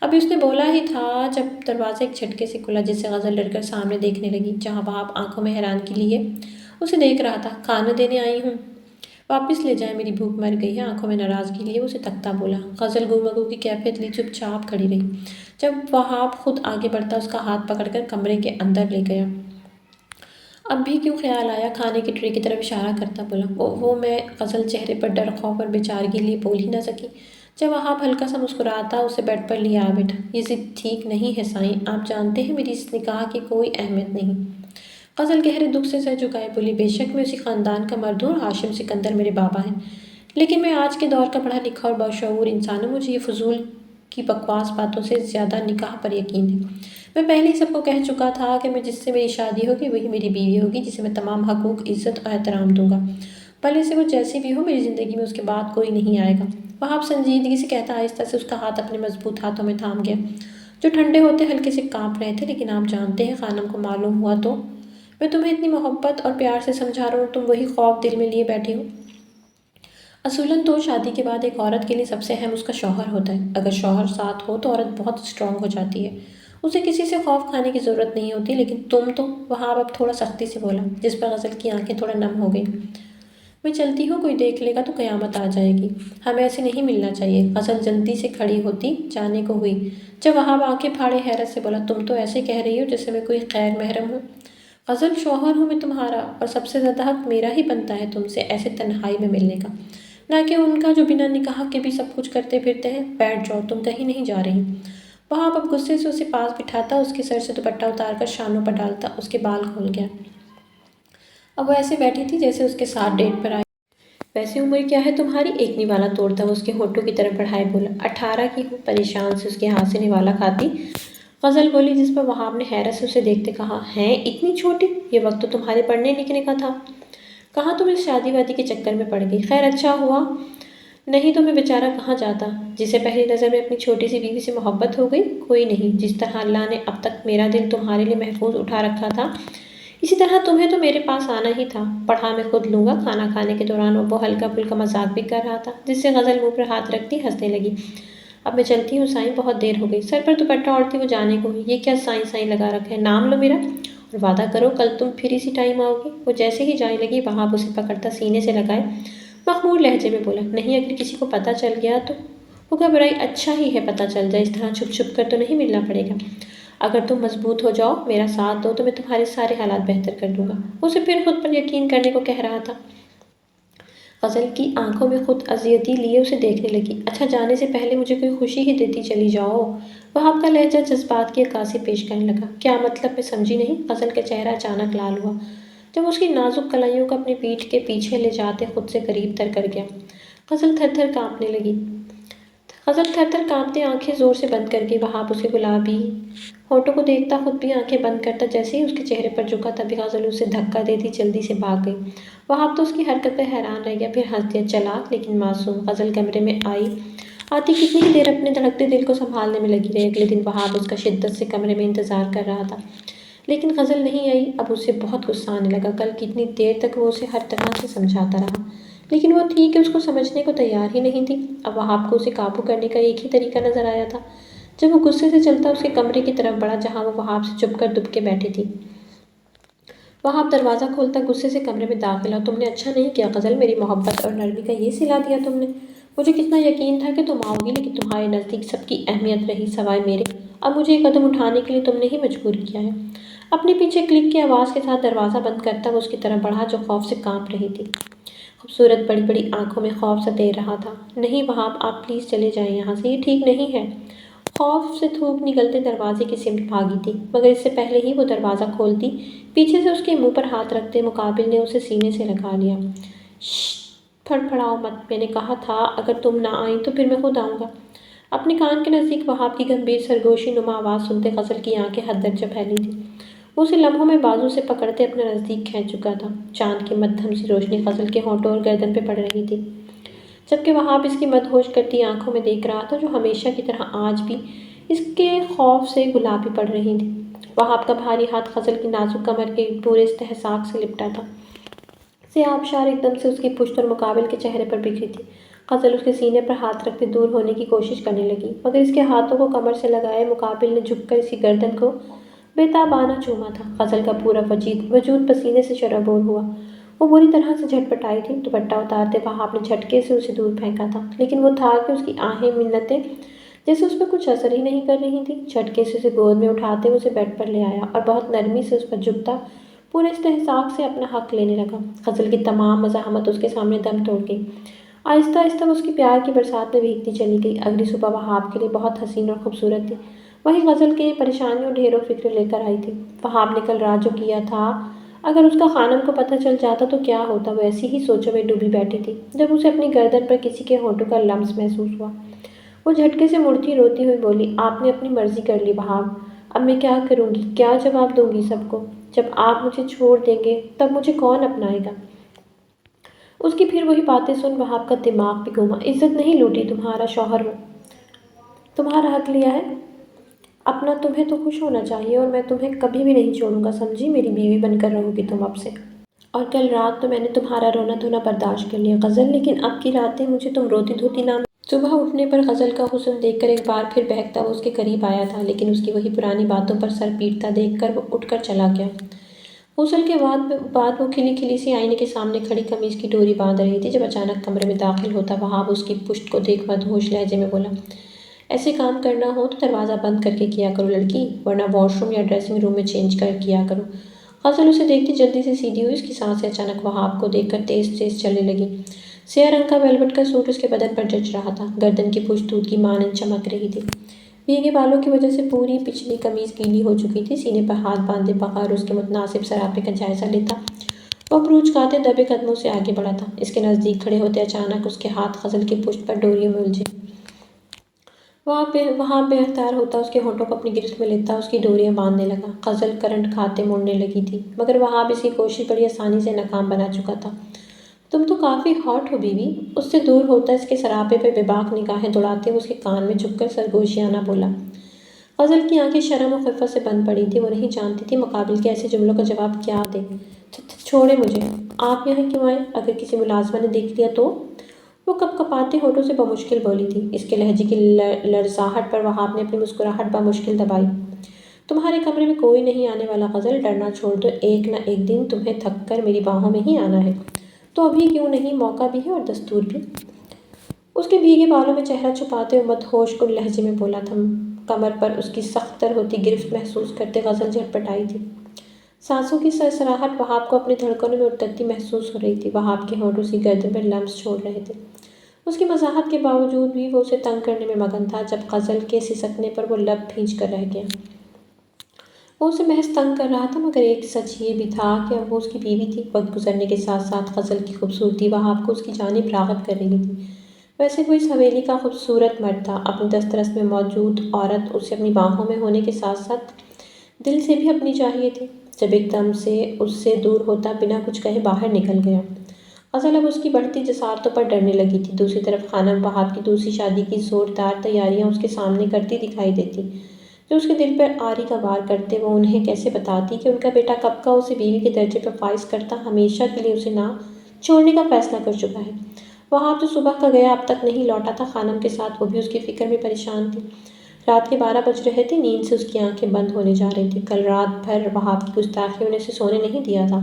ابھی اس نے بولا ہی تھا جب دروازہ ایک جھٹکے سے کھلا، جس سے غزل ڈر کر سامنے دیکھنے لگی، جہاں وہاب آنکھوں میں حیرانگی لیے اسے دیکھ رہا تھا۔ کھانا دینے آئی ہوں، واپس لے جائیں، میری بھوک مر گئی ہے۔ آنکھوں میں ناراضگی لیے اسے تکتا بولا۔ غزل گو کی کیفیت لی چپ چاپ کھڑی رہی۔ جب وہاب خود آگے بڑھتا اس کا ہاتھ پکڑ کر کمرے کے اندر لے گیا۔ اب بھی کیوں خیال آیا؟ کھانے کی ٹرے کی طرف اشارہ کرتا بولا۔ وہ میں غزل چہرے پر ڈر، خوف اور بیچارگی لیے بول ہی نہ سکی۔ جب وہاب ہلکا سا مسکراتا اسے بیڈ پر لے آ بیٹھا۔ یہ ضد ٹھیک نہیں ہے سائیں، آپ جانتے ہیں میری اس نکاح کی کوئی اہمیت نہیں۔ غزل گہرے دکھ سے سر جھکائے بولی، بے شک میں اسی خاندان کا مرد ہوں اور ہاشم سکندر میرے بابا ہیں، لیکن میں آج کے دور کا پڑھا لکھا اور باشعور انسان ہوں۔ مجھے یہ فضول کی بکواس باتوں سے زیادہ نکاح پر یقین ہے۔ میں پہلے ہی سب کو کہہ چکا تھا کہ میں جس سے میری شادی ہوگی وہی میری بیوی ہوگی، جسے میں تمام حقوق، عزت اور احترام دوں گا، بھلے سے وہ جیسی بھی ہو۔ میری زندگی میں اس کے بعد کوئی نہیں آئے گا۔ وہاب سنجیدگی سے کہتا آہستہ سے اس کا ہاتھ اپنے مضبوط ہاتھوں میں تھام گیا، جو ٹھنڈے ہوتے ہلکے سے کانپ رہے تھے۔ لیکن آپ جانتے ہیں، خانم کو معلوم ہوا تو میں تمہیں اتنی محبت اور پیار سے سمجھا رہا ہوں، تم وہی خوف دل میں لیے بیٹھے ہو۔ اصولاً تو شادی کے بعد ایک عورت کے لیے سب سے اہم اس کا شوہر ہوتا ہے۔ اگر شوہر ساتھ ہو تو عورت بہت اسٹرانگ ہو جاتی ہے، اسے کسی سے خوف کھانے کی ضرورت نہیں ہوتی۔ لیکن تم تو، وہاب اب تھوڑا سختی سے بولا، جس پر غزل کی آنکھیں تھوڑا نم ہو گئیں۔ میں چلتی ہوں، کوئی دیکھ لے گا تو قیامت آ جائے گی، ہمیں ایسے نہیں ملنا چاہیے۔ غزل جلدی سے کھڑی ہوتی جانے کو ہوئی، جب وہاب آنکھیں پھاڑے حیرت سے بولا، تم تو ایسے کہہ رہی ہو جیسے میں کوئی غیر محرم ہوں۔ غزل، شوہر ہوں میں تمہارا، اور سب سے زیادہ حق میرا ہی بنتا ہے تم سے ایسے تنہائی میں ملنے کا، نہ کہ ان کا جو بنا نکاح کے بھی سب کچھ کرتے پھرتے ہیں۔ بیٹھ جاؤ، تم کہیں نہیں جا رہی۔ وہاب اب غصے سے اسے پاس بٹھاتا، اس کے سر سے دوپٹہ اتار کر شانوں پر ڈالتا، اس کے بال کھول گیا۔ اب وہ ایسے بیٹھی تھی جیسے اس کے ساتھ ڈیٹ پر آئی۔ ویسے عمر کیا ہے تمہاری؟ ایک نوالا توڑتا وہ اس کے ہونٹوں کی طرف بڑھائے بولا۔ 18 کی ہوں، پریشان سے اس کے ہاتھ سے نوالا کھاتی غزل بولی، جس پر وہاب نے حیرت سے اسے دیکھتے کہا، ہیں اتنی چھوٹی؟ یہ وقت تو تمہارے پڑھنے لکھنے کا تھا، کہاں تم اس شادی وادی کے چکر میں پڑ گئی؟ خیر اچھا ہوا، نہیں تو میں بیچارہ کہاں جاتا، جسے پہلی نظر میں اپنی چھوٹی سی بیوی سے محبت ہو گئی۔ کوئی نہیں، جس طرح اللہ نے اب تک میرا دل تمہارے لیے محفوظ اٹھا رکھا تھا، اسی طرح تمہیں تو میرے پاس آنا ہی تھا۔ پڑھا میں خود لوں گا۔ کھانا کھانے کے دوران وہ ہلکا پھلکا مذاق بھی کر رہا تھا، جس سے غزل منہ پر ہاتھ رکھتی ہنسنے لگی۔ اب میں چلتی ہوں سائیں، بہت دیر ہو گئی۔ سر پر دوپٹہ اوڑھتی وہ جانے کو ہوئی۔ یہ کیا سائیں سائیں لگا رکھا ہے؟ نام لو میرا اور وعدہ کرو کل تم پھر اسی ٹائم آؤ گی۔ وہ جیسے ہی جانے لگی، وہاب اسے پکڑتا سینے سے لگائے مخمور لہجے میں بولا، نہیں اگر کسی کو پتہ چل گیا تو؟ وہ گھبرائی، اچھا ہی ہے پتہ چل جائے، اس طرح چھپ چھپ کر تو نہیں ملنا پڑے گا۔ اگر تم مضبوط ہو جاؤ، میرا ساتھ دو، تو میں تمہارے سارے حالات بہتر کر دوں گا۔ اسے پھر خود پر یقین کرنے کو کہہ رہا تھا۔ غزل کی آنکھوں میں خود اذیتی لیے اسے دیکھنے لگی۔ اچھا جانے سے پہلے مجھے کوئی خوشی ہی دیتی چلی جاؤ۔ وہاب کا لہجہ جذبات کی عکاسی پیش کرنے لگا۔ کیا مطلب؟ میں سمجھی نہیں۔ غزل کا چہرہ اچانک لال ہوا، جب اس کی نازک کلائیوں کو اپنی پیٹھ کے پیچھے لے جاتے خود سے قریب تر کر گیا۔ غزل تھر تھر کانپنے لگی۔ غزل تھر تھر کانپتے آنکھیں زور سے بند کر گئی۔ وہاب اس کے گلابی ہونٹوں کو دیکھتا، خود بھی آنکھیں بند کرتا۔ جیسے ہی اس کے چہرے پر جھکا، تبھی غزل اسے دھکا دیتی جلدی سے بھاگ گئی۔ وہاب تو اس کی حرکت پر حیران رہ گیا، پھر ہنس دیا۔ چالاک لیکن معصوم۔ غزل کمرے میں آتی کتنی ہی دیر اپنے دھڑکتے دل کو سنبھالنے میں لگی رہی۔ اگلے دن وہاب اس کا شدت سے کمرے میں انتظار کر رہا تھا، لیکن غزل نہیں آئی۔ اب اسے بہت غصہ آنے لگا۔ کل کتنی دیر تک وہ اسے ہر طرح سے سمجھاتا رہا، لیکن وہ تھی کہ اس کو سمجھنے کو تیار ہی نہیں تھی۔ اب وہاب کو اسے قابو کرنے کا ایک ہی طریقہ نظر آیا تھا۔ جب وہ غصے سے چلتا اس کے کمرے کی طرف بڑھا، جہاں وہ وہاب سے چھپ کر دب کے بیٹھی تھی۔ وہاب دروازہ کھولتا غصے سے کمرے میں داخل ہوا۔ تم نے اچھا نہیں کیا غزل، میری محبت اور نرمی کا یہ صلہ دیا تم نے۔ مجھے کتنا یقین تھا کہ تم آؤ گی، لیکن تمہارے نزدیک سب کی اہمیت رہی سوائے میرے۔ اب مجھے یہ قدم اٹھانے کے لیے تم نے ہی مجبور کیا ہے۔ اپنے پیچھے کلک کی آواز کے ساتھ دروازہ بند کرتا وہ اس کی طرف بڑھا، جو خوف سے کانپ رہی تھی۔ خوبصورت بڑی بڑی آنکھوں میں خوف سا تیر رہا تھا۔ نہیں وہاب، آپ پلیز چلے جائیں یہاں سے، یہ ٹھیک نہیں ہے۔ خوف سے تھوک نگلتے دروازے کی سمت بھاگی تھی، مگر اس سے پہلے ہی وہ دروازہ کھولتی پیچھے سے اس کے منہ پر ہاتھ رکھتے مقابل نے اسے سینے سے لگا لیا۔ پھڑپڑاؤ مت، میں نے کہا تھا اگر تم نہ آئیں تو پھر میں خود آؤں گا۔ اپنے کان کے نزدیک وہاب کی گمبھیر سرگوشی نما آواز سنتے غزل کی آنکھیں حد درجہ پھیلی تھی۔ وہ اسے لمحوں میں بازو سے پکڑتے اپنے نزدیک کھینچ چکا تھا۔ چاند کی مدھم سی روشنی غزل کے ہونٹوں اور گردن پہ پڑ رہی تھی، جبکہ وہاب اس کی مدہوش کرتی آنکھوں میں دیکھ رہا تھا، جو ہمیشہ کی طرح آج بھی اس کے خوف سے گلابی پڑ رہی تھی۔ وہاب کا بھاری ہاتھ غزل کی نازک کمر کے پورے استحقاق سے لپٹا تھا۔ سیاہ آبشار ایک دم سے اس کی پشت اور مقابل کے چہرے پر بکھری تھی۔ غزل اس کے سینے پر ہاتھ رکھتے دور ہونے کی کوشش کرنے لگی، مگر اس کے ہاتھوں کو کمر سے لگائے مقابل نے جھک کر اس کی گردن کو بےتابانہ چوما تھا۔ غزل کا پورا وجود پسینے سے شرابور ہوا۔ وہ بری طرح سے جھٹپٹائی تھی۔ دوپٹہ اتارتے وہاب نے جھٹکے سے اسے دور پھینکا تھا، لیکن وہ تھا کہ اس کی آہیں منتیں جیسے اس پر کچھ اثر ہی نہیں کر رہی تھیں۔ جھٹکے سے اسے گود میں اٹھاتے اسے بیڈ پر لے آیا اور بہت نرمی سے اس پر جھکتا پورے استحقاق سے اپنا حق لینے لگا۔ غزل کی تمام مزاحمت اس کے سامنے دم توڑ گئی۔ آہستہ آہستہ وہ اس کی پیار کی برسات میں بھیگتی چلی گئی۔ اگلی صبح وہاب کے لیے بہت حسین اور خوبصورت تھی۔ وہی غزل کے پریشانیوں ڈھیروں فکر لے کر آئی تھی۔ وہاب نے کل رات جو کیا تھا، اگر اس کا خانم کو پتہ چل جاتا تو کیا ہوتا؟ وہ ایسی ہی سوچوں میں ڈوبی بیٹھی تھی جب اسے اپنی گردن پر کسی کے ہونٹوں کا لمس محسوس ہوا۔ وہ جھٹکے سے مڑتی روتی ہوئی بولی، آپ نے اپنی مرضی کر لی وہاب، اب میں کیا کروں گی؟ کیا جواب دوں گی سب کو؟ جب آپ مجھے چھوڑ دیں گے تب مجھے کون اپنائے گا؟ اس کی پھر وہی باتیں سن وہاب کا دماغ بھی گھوما۔ عزت نہیں لوٹی، تمہارا شوہر ہوں، تمہارا حق لیا ہے اپنا، تمہیں تو خوش ہونا چاہیے اور میں تمہیں کبھی بھی نہیں چھوڑوں گا، سمجھی؟ میری بیوی بن کر رہو گی تم اب سے۔ اور کل رات تو میں نے تمہارا رونا دھونا برداشت کر لیا غزل، لیکن اب کی راتیں مجھے تم روتی دھوتی نہ۔ صبح اٹھنے پر غزل کا حسن دیکھ کر ایک بار پھر بہکتا وہ اس کے قریب آیا تھا، لیکن اس کی وہی پرانی باتوں پر سر پیٹتا دیکھ کر وہ اٹھ کر چلا گیا۔ غسل کے بعد وہ کھلی کھلی سی آئینے کے سامنے کھڑی قمیض کی ڈوری باندھ رہی تھی جب اچانک کمرے میں داخل ہوتا وہاب اس کی پشت کو دیکھ مدہوش لہجے میں بولا، ایسے کام کرنا ہو تو دروازہ بند کر کے کیا کرو لڑکی، ورنہ واش روم یا ڈریسنگ روم میں چینج کر کیا کرو۔ غزل اسے دیکھتی جلدی سے سیدھی ہوئی، اس کی سانسیں اچانک وہاب کو دیکھ کر تیز تیز چلنے لگی۔ سیاہ رنگ کا ویلوٹ کا سوٹ اس کے بدن پر جچ رہا تھا، گردن کی پشت دودھ کی مانند چمک رہی تھی۔ بھیگے بالوں کی وجہ سے پوری پچھلی قمیض گیلی ہو چکی تھی۔ سینے پر ہاتھ باندھے بغیر اس کے متناسب سراپے کا جائزہ لیتا وہ بروج کھاتے دبے قدموں سے آگے بڑھا تھا۔ اس کے نزدیک کھڑے ہوتے اچانک اس کے ہاتھ غزل کی پشت پر ڈوریوں میں الجھے۔ وہاں بے اختیار ہوتا اس کے ہونٹوں کو اپنی گرفت میں لیتا اس کی ڈوریاں باندھنے لگا۔ غزل کرنٹ کھاتے مڑنے لگی تھی، مگر وہاب اس کی کوشش بڑی آسانی سے ناکام بنا چکا تھا۔ تم تو کافی ہاٹ ہو بیوی، اس سے دور ہوتا اس کے سراپے پہ بے باک نگاہیں دوڑاتے ہوئے اس کے کان میں جھک کر سرگوشیانہ بولا۔ غزل کی آنکھیں شرم و خفت سے بند پڑی تھی، وہ نہیں جانتی تھی مقابل کے ایسے جملوں کا جواب کیا دے۔ چھوڑے مجھے، آپ یہاں کیوں آئے؟ اگر کسی ملازمہ نے دیکھ لیا تو؟ وہ کپ کپاتے ہونٹوں سے بمشکل بولی تھی۔ اس کے لہجے کی لرزاہٹ پر وہاب نے اپنی مسکراہٹ بمشکل دبائی۔ تمہارے کمرے میں کوئی نہیں آنے والا غزل، ڈرنا چھوڑ دو، ایک نہ ایک دن تمہیں تھک کر میری باہوں میں ہی آنا ہے۔ تو ابھی کیوں نہیں؟ موقع بھی ہے اور دستور بھی۔ اس کے بھیگے بالوں میں چہرہ چھپاتے ہوئے مدہوش کن لہجے میں بولا تھا۔ کمر پر اس کی سخت تر ہوتی گرفت محسوس کرتے غزل جھٹپٹائی تھی۔ سانسوں کی سرسراہٹ وہاب کو اپنی دھڑکنوں میں اترتی محسوس ہو رہی تھی۔ وہاب کے ہونٹ اس کی گردن پر لمس چھوڑ رہے تھے۔ اس کی وضاحت کے باوجود بھی وہ اسے تنگ کرنے میں مگن تھا۔ جب غزل کے سسکنے پر وہ لب بھینچ کر رہ گیا۔ وہ اسے محض تنگ کر رہا تھا، مگر ایک سچ یہ بھی تھا کہ اب وہ اس کی بیوی تھی۔ وقت گزرنے کے ساتھ ساتھ غزل کی خوبصورتی وہاب کو اس کی جانب راغب کر رہی تھی۔ ویسے وہ اس حویلی کا خوبصورت مرد تھا۔ اپنی دسترس میں موجود عورت اسے اپنی باہوں میں ہونے کے ساتھ ساتھ دل سے بھی اپنی چاہیے تھی۔ جب ایک دم سے اس سے دور ہوتا بنا کچھ کہے باہر نکل گیا، غزل اب اس کی بڑھتی جسارتوں پر ڈرنے لگی تھی۔ دوسری طرف خانم وہاب کی دوسری شادی کی زوردار تیاریاں اس کے سامنے کرتی دکھائی دیتی، جو اس کے دل پر آری کا وار کرتے۔ وہ انہیں کیسے بتاتی کہ ان کا بیٹا کب کا اسے بیوی کے درجے پر فائز کرتا ہمیشہ کے لیے اسے نہ چھوڑنے کا فیصلہ کر چکا ہے۔ وہاب جو صبح کا گیا اب تک نہیں لوٹا تھا خانم کے ساتھ، وہ بھی اس کی فکر میں پریشان تھی۔ رات کے 12 بج رہے تھے، نیند سے اس کی آنکھیں بند ہونے جا رہی تھیں۔ کل رات بھر وہاب کی گستاخیوں نے اسے سونے نہیں دیا تھا،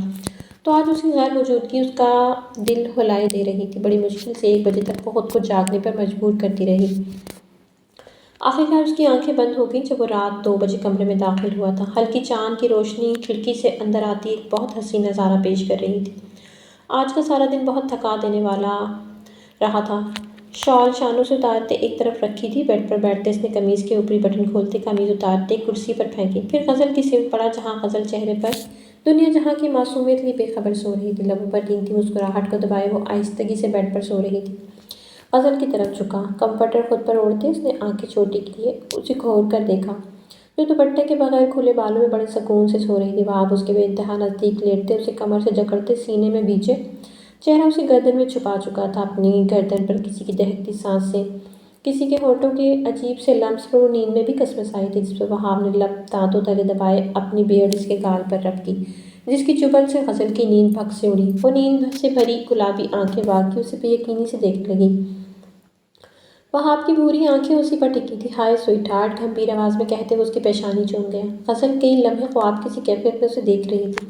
تو آج اس کی غیر موجودگی اس کا دل ہلائے دے رہی تھی۔ بڑی مشکل سے 1 بجے تک وہ خود کو جاگنے پر مجبور کرتی رہی۔ آخرکار اس کی آنکھیں بند ہو گئیں جب وہ رات 2 بجے کمرے میں داخل ہوا تھا۔ ہلکی چاند کی روشنی کھڑکی سے اندر آتی ایک بہت حسین نظارہ پیش کر رہی تھی۔ آج کا سارا دن بہت تھکا دینے والا رہا تھا۔ شال شانوں سے اتارتے ایک طرف رکھی تھی، بیڈ پر بیٹھتے اس نے قمیض کے اوپری بٹن کھولتے قمیض اتارتے کرسی پر پھینکی، پھر غزل کی سمت پڑا جہاں غزل چہرے پر دنیا جہاں کی معصومیت لی بے خبر سو رہی تھی۔ لبوں پر رینگتی مسکراہٹ کو دبائے وہ آہستگی سے بیڈ پر سو رہی تھی۔ غزل کی طرف جھکا، کمفرٹر خود پر اوڑھتے اس نے آنکھیں چھوٹی کیے اسے کھول کر دیکھا، جو دوپٹے کے بغیر کھلے بالوں میں بڑے سکون سے سو رہی تھی۔ وہاب اس کے بے انتہا نزدیک لیٹتے اسے کمر سے جکڑتے سینے میں بیچے چہرہ اسے گردن میں چھپا چکا تھا۔ اپنی گردن پر کسی کی دہکتی سانسیں، کسی کے ہونٹوں کے عجیب سے لمس پر وہ نیند میں بھی کسمس آئی تھی، جس پر وہاب نے لب دانتوں تلے دبائے اپنی بیئرڈ اس کے گال پر رب کی۔ جس کی چبھن سے غزل کی نیند بھگ سے اڑی۔ وہ نیند سے بھری گلابی آنکھیں واقعی اسے بے یقینی سے دیکھنے لگیں۔ وہاب کی بھوری آنکھیں اسی پر ٹکی تھی۔ ہائے سویٹ ہارٹ، گھمبیر آواز میں کہتے ہوئے اس کی پیشانی چوم گیا۔ غزل کئی لمحے خواب کسی کیفیت میں اسے دیکھ رہی تھی۔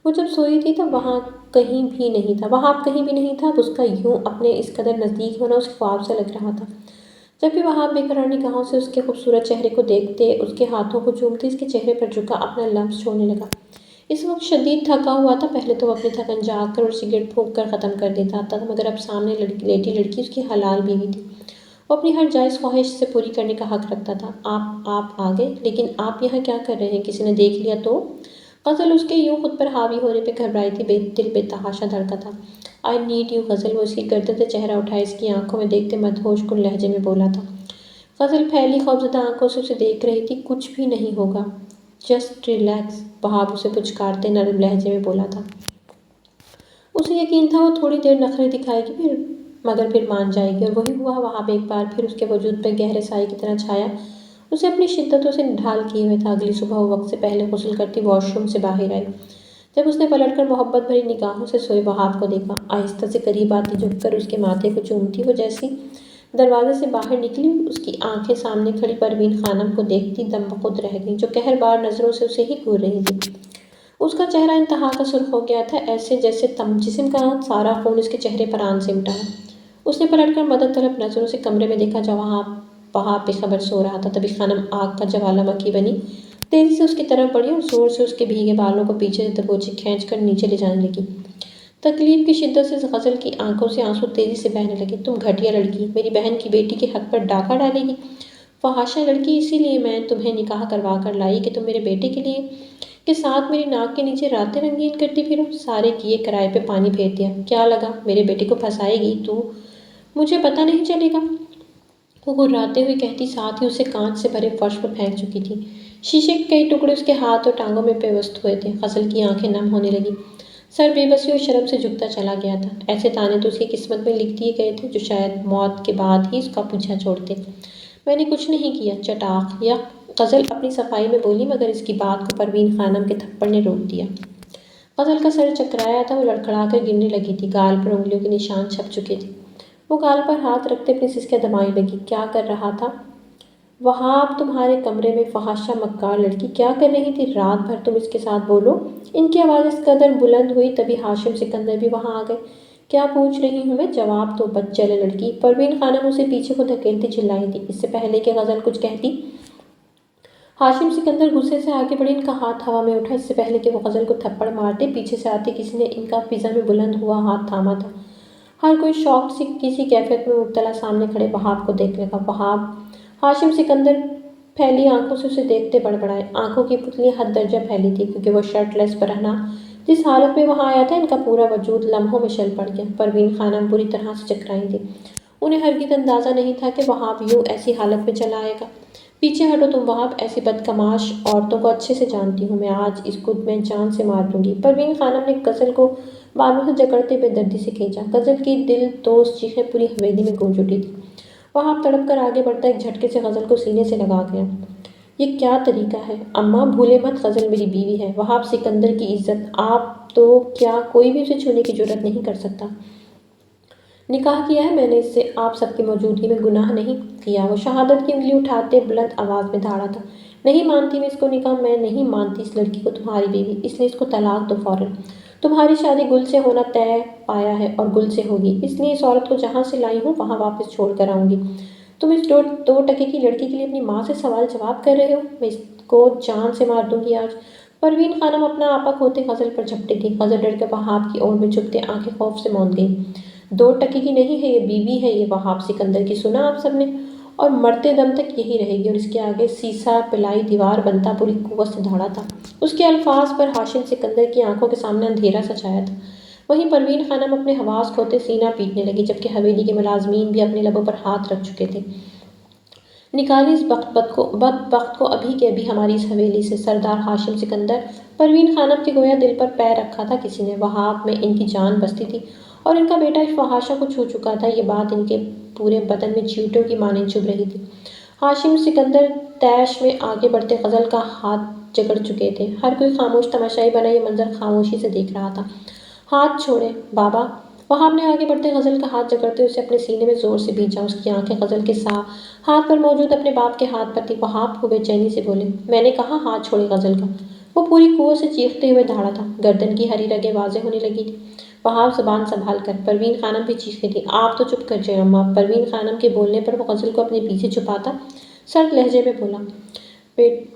وہ جب سوئی تھی تب وہاب کہیں بھی نہیں تھا۔ اب اس کا یوں اپنے اس قدر نزدیک ہونا اسے خواب سے لگ رہا تھا۔ جبکہ وہاب بے قرار نگاہوں سے اس کے خوبصورت چہرے کو دیکھتے، اس کے ہاتھوں کو چومتے، اس کے چہرے پر جھکا اپنا لمس چھوڑنے لگا۔ اس وقت شدید تھکا ہوا تھا۔ پہلے تو وہ اپنی تھکن جاگ کر اور سگریٹ پھونک کر ختم کر دیتا تھا، مگر اب سامنے لیٹی لڑکی اس کی حلال بیوی تھی۔ وہ اپنی ہر جائز خواہش سے پوری کرنے کا حق رکھتا تھا۔ آپ آ گئے، لیکن آپ یہاں کیا کر رہے ہیں؟ کسی نے دیکھ لیا تو؟ غزل اس کے یوں خود پر حاوی ہونے پہ گھبرائی تھی، دل بے تحاشا دھڑکا تھا۔ آئی نیڈ یو غزل، وہ اس کی گردن سے چہرہ اٹھائے اس کی آنکھوں میں دیکھتے مدہوش کن لہجے میں بولا تھا۔ غزل پھیلی خوفزدہ آنکھوں سے اسے دیکھ رہی تھی۔ کچھ بھی نہیں ہوگا، جسٹ ریلیکس، وہاب اسے پچکارتے نرم لہجے میں بولا تھا۔ اسے یقین تھا وہ تھوڑی دیر نخرے دکھائے گی مگر پھر مان جائے گی، اور وہی ہوا۔ وہاب ایک بار پھر اس کے وجود پہ گہرے سائے کی طرح چھایا، اسے اپنی شدتوں سے نڈھال کیے ہوئے تھا۔ اگلی صبح وہ وقت سے پہلے غسل کرتی واش روم سے باہر آئی۔ جب اس نے پلٹ کر محبت بھری نگاہوں سے سوئے وہاب کو دیکھا، آہستہ سے قریب آتی، جھک کر اس کے ماتھے کو چومتی، وہ جیسی دروازے سے باہر نکلی، اس کی آنکھیں سامنے کھڑی پروین خانم کو دیکھتی دم بخود رہ گئیں، جو قہر بار نظروں سے اسے ہی گھور رہی تھی۔ اس کا چہرہ انتہا کا سرخ ہو گیا تھا، ایسے جیسے جسم کا سارا خون اس کے چہرے پر آن سمٹا ہو۔ اس نے پلٹ کر مدد طلب نظروں سے کمرے میں دیکھا جہاں وہاب بے خبر سو رہا تھا۔ تبھی خانم آگ کا جوالہ بنی تیزی سے اس کی طرف بڑھی اور زور سے اس کے بھیگے بالوں کو پیچھے سے دبوچے کھینچ کر نیچے لے جانے لگی۔ تکلیف کی شدت سے غزل کی آنکھوں سے آنسو تیزی سے بہنے لگے۔ تم گھٹیا لڑکی، میری بہن کی بیٹی کے حق پر ڈاکہ ڈالے گی، فحاشہ لڑکی! اسی لیے میں تمہیں نکاح کروا کر لائی کہ تم میرے بیٹے کے ساتھ میری ناک کے نیچے راتیں رنگین کرتی پھرو۔ سارے کیے کرائے پہ پانی پھیر دیا۔ کیا لگا میرے بیٹے کو پھنسائے گی تو مجھے پتہ نہیں چلے گا؟ وہ گھراتے ہوئے کہتی، ساتھ ہی اسے کانچ سے بھرے فرش پر پھینک چکی تھی۔ شیشے کے کئی ٹکڑے اس کے ہاتھ اور ٹانگوں میں پیوست ہوئے تھے۔ غزل کی آنکھیں نم ہونے لگی، سر بے بسی اور شرم سے جھکتا چلا گیا تھا۔ ایسے تانے تو اس کی قسمت میں لکھ دیے گئے تھے جو شاید موت کے بعد ہی اس کا پیچھا چھوڑتے۔ میں نے کچھ نہیں کیا، چٹاخ! یا غزل اپنی صفائی میں بولی، مگر اس کی بات کو پروین خانم کے تھپڑ نے روک دیا۔ غزل کا سر چکرایا تھا، وہ لڑکھڑا کر گرنے لگی تھی، گال پر انگلیوں کے نشان چھپ چکے تھے۔ وہ گال پر ہاتھ رکھتے اپنی سسکیاں دبانے لگی۔ کیا کر رہا تھا وہاب تمہارے کمرے میں؟ فحاشہ مکار لڑکی، کیا کر رہی تھی رات بھر تم اس کے ساتھ؟ بولو! ان کی آواز اس قدر بلند ہوئی تبھی ہاشم سکندر بھی وہاں آ گئے۔ کیا پوچھ رہی ہوں میں؟ جواب دو بدچلے لڑکی! پروین خانم اسے پیچھے کو دھکیلتی چلائی تھی۔ اس سے پہلے کہ غزل کچھ کہتی، ہاشم سکندر غصے سے آگے بڑھے، ان کا ہاتھ ہوا میں اٹھا۔ اس سے پہلے کہ وہ غزل کو تھپڑ مارتے، پیچھے سے آتے کسی نے ان کا فضا میں بلند ہوا ہاتھ تھاما تھا۔ ہر کوئی شاکڈ سی کسی کیفیت میں مبتلا سامنے کھڑے وہاب کو دیکھ لگا۔ وہاب! ہاشم سکندر پھیلی آنکھوں سے اسے دیکھتے بڑبڑائے۔ آنکھوں کی پتلیاں حد درجہ پھیلی تھی، کیونکہ وہ شرٹ لیس برہنہ جس حالت میں وہاں آیا تھا، ان کا پورا وجود لمحوں میں شل پڑ گیا۔ پروین خانم بری طرح سے چکرائی تھیں۔ انہیں ہرگز اندازہ نہیں تھا کہ وہاب یوں ایسی حالت میں چلا آئے گا۔ پیچھے ہٹو تم وہاب، ایسی بدکماش عورتوں کو اچھے سے جانتی ہوں میں، آج اس کو میں جان سے مار دوں گی۔ پروین خانم نے غزل کو بالوں سے جکڑتے بے دردی سے کھینچا۔ غزل کی دل توز چیخیں پوری حویلی میں گونج اٹھی تھیں۔ وہاب تڑپ کر آگے بڑھتا ایک جھٹکے سے غزل کو سینے سے لگا گیا۔ یہ کیا طریقہ ہے؟ اماں بھولے مت، غزل میری بیوی ہے، وہاب سکندر کی عزت، آپ تو کیا کوئی بھی اسے چھونے کی جرات نہیں کر سکتا؟ نکاح کیا ہے میں نے اس سے، آپ سب کی موجودگی میں، گناہ نہیں کیا۔ وہ شہادت کی انگلی اٹھاتے بلند آواز میں دھاڑا تھا۔ نہیں مانتی میں اس کو نکاح، میں نہیں مانتی اس لڑکی کو تمہاری بیوی، اس لیے اس کو طلاق دو فوراً۔ تمہاری شادی گل سے ہونا طے پایا ہے اور گل سے ہوگی، اس لیے اس عورت کو جہاں سے لائی ہوں وہاں واپس چھوڑ کر آؤں گی۔ تم اس دو ٹکے کی لڑکی کے لیے اپنی ماں سے سوال جواب کر رہے ہو؟ میں اس کو جان سے مار دوں گی آج۔ پروین خانم اپنا آپا کھوتے غزل پر جھپٹی تھی۔ غزل ڈر کر وہاب کی اور میں جھکتے آنکھیں خوف سے موند گئیں۔ دو ٹکے کی نہیں ہے یہ، بیوی ہے یہ وہاب سکندر کی، سنا آپ سب نے؟ اور مرتے دم تک یہی رہے گی۔ اور اس کے آگے سیسا پلائی دیوار بنتا پوری قوت سے دھاڑا تھا۔ اس کے الفاظ پر ہاشم سکندر کی آنکھوں کے سامنے اندھیرا سا چھایا تھا۔ وہیں پروین خانم اپنے حواس کھوتے سینہ پیٹنے لگی، جبکہ حویلی کے ملازمین بھی اپنے لبوں پر ہاتھ رکھ چکے تھے۔ نکالی اس بدبخت کو ابھی کے ابھی ہماری اس حویلی سے، سردار ہاشم سکندر! پروین خانم کے گویا دل پر پیر رکھا تھا کسی نے۔ وہاب میں ان کی جان بستی تھی اور ان کا بیٹا اس فحاشہ کو چھو چکا تھا، یہ بات ان کے پورے بدن میں چیونٹوں کی مانند چبھ رہی تھی۔ ہاشم سکندر تیش میں آگے بڑھتے غزل کا ہاتھ جکڑ چکے تھے۔ ہر کوئی خاموش تماشائی بنا یہ منظر خاموشی سے دیکھ رہا تھا۔ ہاتھ چھوڑے بابا۔ وہاب نے آگے بڑھتے غزل کا ہاتھ جکڑتے اسے اپنے سینے میں زور سے بھینچا۔ اس کی آنکھیں غزل کے ہاتھ پر موجود اپنے باپ کے ہاتھ پر تھی۔ وہاب وہ بے چینی سے بولے، میں نے کہا ہاتھ چھوڑے غزل کا۔ وہ پوری قوت سے چیختے ہوئے دھاڑا تھا۔ گردن کی ہری رگیں واضح ہونے لگی تھی۔ وہاب زبان سنبھال کر۔ پروین خانم بھی چیخ رہی تھی، آپ تو چپ کر جائیں اماں۔ پروین خانم کے بولنے پر وہ غزل کو اپنے پیچھے چھپاتا سرد لہجے میں بولا۔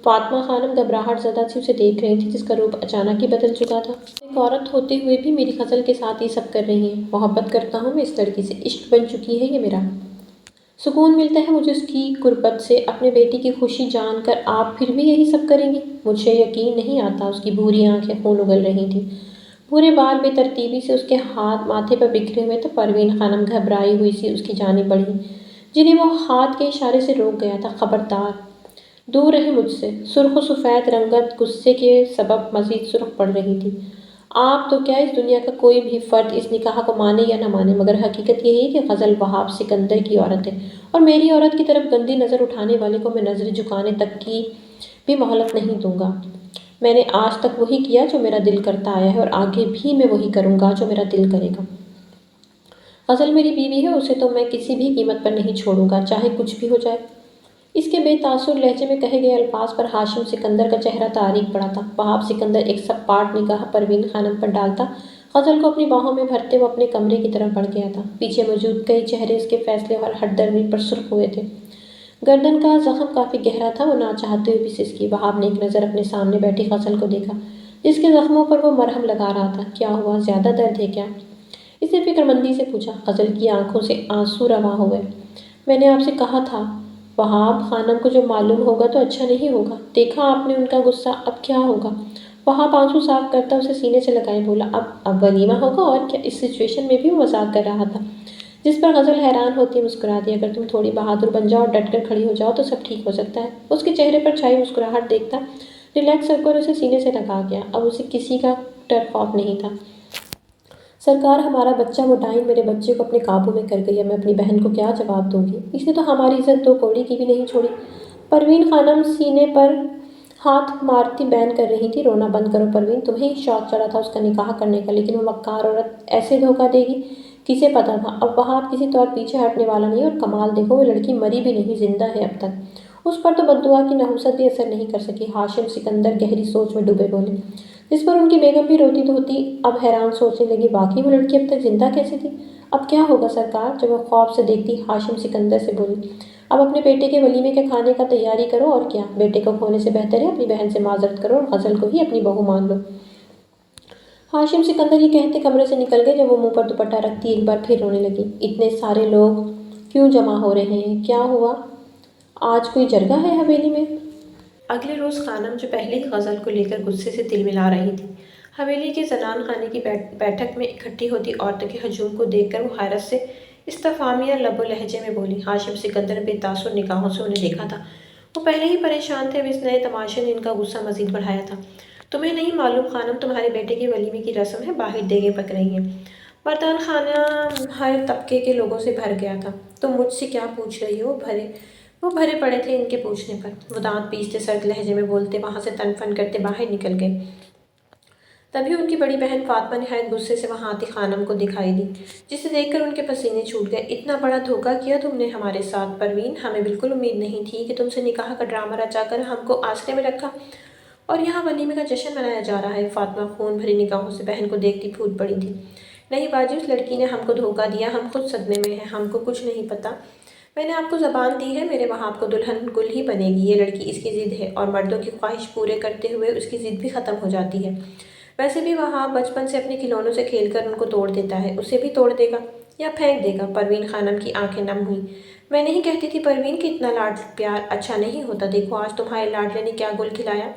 فاطمہ خانم گھبراہٹ زدہ سی اسے دیکھ رہی تھی، جس کا روپ اچانک ہی بدل چکا تھا۔ ایک عورت ہوتے ہوئے بھی میری غزل کے ساتھ یہ سب کر رہی ہیں۔ محبت کرتا ہوں میں اس لڑکی سے، عشق بن چکی ہے یہ میرا۔ سکون ملتا ہے مجھے اس کی قربت سے۔ اپنے بیٹی کی خوشی جان کر آپ پھر بھی یہی سب کریں گی؟ مجھے یقین نہیں آتا۔ اس کی بھوری آنکھیں خون اگل رہی تھیں۔ پورے بال بے ترتیبی سے اس کے ہاتھ ماتھے پر بکھرے ہوئے تھے۔ پروین خانم گھبرائی ہوئی سی اس کی جانب بڑھی، جنہیں وہ ہاتھ کے اشارے سے روک گیا تھا۔ خبردار، دور رہے مجھ سے۔ سرخ و سفید رنگت غصے کے سبب مزید سرخ پڑ رہی تھی۔ آپ تو کیا، اس دنیا کا کوئی بھی فرد اس نکاح کو مانے یا نہ مانے، مگر حقیقت یہی ہے کہ غزل وہاب سکندر کی عورت ہے، اور میری عورت کی طرف گندی نظر اٹھانے والے کو میں نظر جھکانے تک کی بھی مہلت نہیں دوں گا۔ میں نے آج تک وہی کیا جو میرا دل کرتا آیا ہے، اور آگے بھی میں وہی کروں گا جو میرا دل کرے گا۔ غزل میری بیوی ہے، اسے تو میں کسی بھی قیمت پر نہیں چھوڑوں گا، چاہے کچھ بھی ہو جائے۔ اس کے بے تاثر لہجے میں کہے گئے الفاظ پر ہاشم سکندر کا چہرہ تاریک پڑا تھا۔ وہاب سکندر ایک سپاٹ نگاہ پروین خانم پر ڈالتا غزل کو اپنی باہوں میں بھرتے وہ اپنے کمرے کی طرف بڑھ گیا تھا۔ پیچھے موجود کئی چہرے اس کے فیصلے اور ہٹ درمی پر سرخ ہوئے تھے۔ گردن کا زخم کافی گہرا تھا، وہ نہ چاہتے ہوئے بھی سسکی۔ وہاب نے ایک نظر اپنے سامنے بیٹھی غزل کو دیکھا، جس کے زخموں پر وہ مرہم لگا رہا تھا۔ کیا ہوا، زیادہ درد ہے کیا؟ اس نے فکر مندی سے پوچھا۔ غزل کی آنکھوں سے آنسو رواں ہوئے۔ میں نے آپ سے کہا تھا وہاب خانم کو جو معلوم ہوگا تو اچھا نہیں ہوگا۔ دیکھا آپ نے ان کا غصہ، اب کیا ہوگا؟ وہاب آنسو صاف کرتا اسے سینے سے لگائے بولا، اب ولیمہ ہوگا اور کیا؟ اس سچویشن میں بھی وہ مذاق کر رہا تھا، جس پر غزل حیران ہوتی مسکرا دی۔ اگر تم تھوڑی بہادر بن جاؤ اور ڈٹ کر کھڑی ہو جاؤ تو سب ٹھیک ہو سکتا ہے۔ اس کے چہرے پر چھائی مسکراہٹ دیکھتا ریلیکس ہو کر اسے سینے سے لگا گیا۔ اب اسے کسی کا ڈر خوف نہیں تھا۔ سرکار، ہمارا بچہ، وہ ڈائن میرے بچے کو اپنے قابو میں کر گئی ہے، میں اپنی بہن کو کیا جواب دوں گی؟ اس نے تو ہماری عزت دو کوڑی کی بھی نہیں چھوڑی۔ پروین خانم سینے پر ہاتھ مارتی بین کر رہی تھی، رونا بند کرو پروین، تمہیں ہی شوق چڑھا تھا اس کا نکاح کرنے کا، لیکن وہ مکار عورت ایسے دھوکہ دے گی، کسے پتا تھا؟ اب وہاب کسی طور پیچھے ہٹنے والا نہیں، اور کمال دیکھو، وہ لڑکی مری بھی نہیں، زندہ ہے اب تک۔ اس پر تو بددعا کی نحوست بھی اثر نہیں کر سکی۔ ہاشم سکندر گہری سوچ میں ڈوبے بولے، جس پر ان کی بیگم بھی روتی دھوتی اب حیران سوچنے لگی، واقعی وہ لڑکی اب تک زندہ کیسے تھی؟ اب کیا ہوگا سرکار؟ جب وہ خوف سے دیکھتی ہاشم سکندر سے بولی، اب اپنے بیٹے کے ولیمے کے کھانے کا تیاری کرو، اور کیا، بیٹے کو کھونے سے بہتر ہے اپنی بہن سے معذرت کرو اور غزل کو ہی اپنی بہو مان لو۔ ہاشم سکندر یہ کہتے کمرے سے نکل گئے۔ جب وہ منہ پر دوپٹہ رکھتی ایک بار پھر رونے لگی۔ اتنے سارے لوگ کیوں جمع ہو رہے ہیں؟ کیا ہوا؟ آج کوئی جرگہ ہے حویلی میں؟ اگلے روز خانم، جو پہلے ہی غزل کو لے کر غصے سے تل ملا رہی تھی، حویلی کے زنان خانے کی بیٹھک میں اکٹھی ہوتی عورتوں کے ہجوم کو دیکھ کر وہ حیرت سے استفہامیہ لب و لہجے میں بولی۔ ہاشم سکندر بے تاثر نگاہوں سے انہیں دیکھا تھا۔ وہ پہلے ہی پریشان تھے، اب اس نئے تماشے نے ان کا غصہ مزید بڑھایا تھا۔ تمہیں نہیں معلوم خانم، تمہارے بیٹے کے ولیمے کی رسم ہے، باہر دیگیں پک رہی ہیں۔ مردان خانہ ہر طبقے کے لوگوں سے بھر گیا تھا۔ تم مجھ سے کیا پوچھ رہی ہو؟ وہ بھرے پڑے تھے ان کے پوچھنے پر۔ وہ دانت پیستے سرد لہجے میں بولتے وہاں سے تن فن کرتے باہر نکل گئے۔ تبھی ان کی بڑی بہن فاطمہ نہایت غصے سے وہاں آتی خانم کو دکھائی دی، جسے دیکھ کر ان کے پسینے چھوٹ گئے۔ اتنا بڑا دھوکہ کیا تم نے ہمارے ساتھ پروین، ہمیں بالکل امید نہیں تھی کہ تم سے نکاح کا ڈرامہ رچا کر ہم کو آسرے میں رکھا اور یہاں ولیمے کا جشن منایا جا رہا ہے۔ فاطمہ خون بھری نگاہوں سے بہن کو دیکھتی پھوٹ پڑی تھی۔ نہیں باجی، اس لڑکی نے ہم کو دھوکہ دیا، ہم خود صدمے میں ہیں، ہم کو کچھ نہیں پتا۔ میں نے آپ کو زبان دی ہے، میرے وہاب کو دلہن گل ہی بنے گی۔ یہ لڑکی اس کی ضد ہے، اور مردوں کی خواہش پورے کرتے ہوئے اس کی ضد بھی ختم ہو جاتی ہے۔ ویسے بھی وہاب بچپن سے اپنے کھلونوں سے کھیل کر ان کو توڑ دیتا ہے، اسے بھی توڑ دے گا یا پھینک دے گا۔ پروین خانم کی آنکھیں نم ہوئیں۔ میں نہیں کہتی تھی پروین کہ اتنا لاڈ پیار اچھا نہیں ہوتا، دیکھو آج تمہارے لاڈلے نے کیا گل کھلایا۔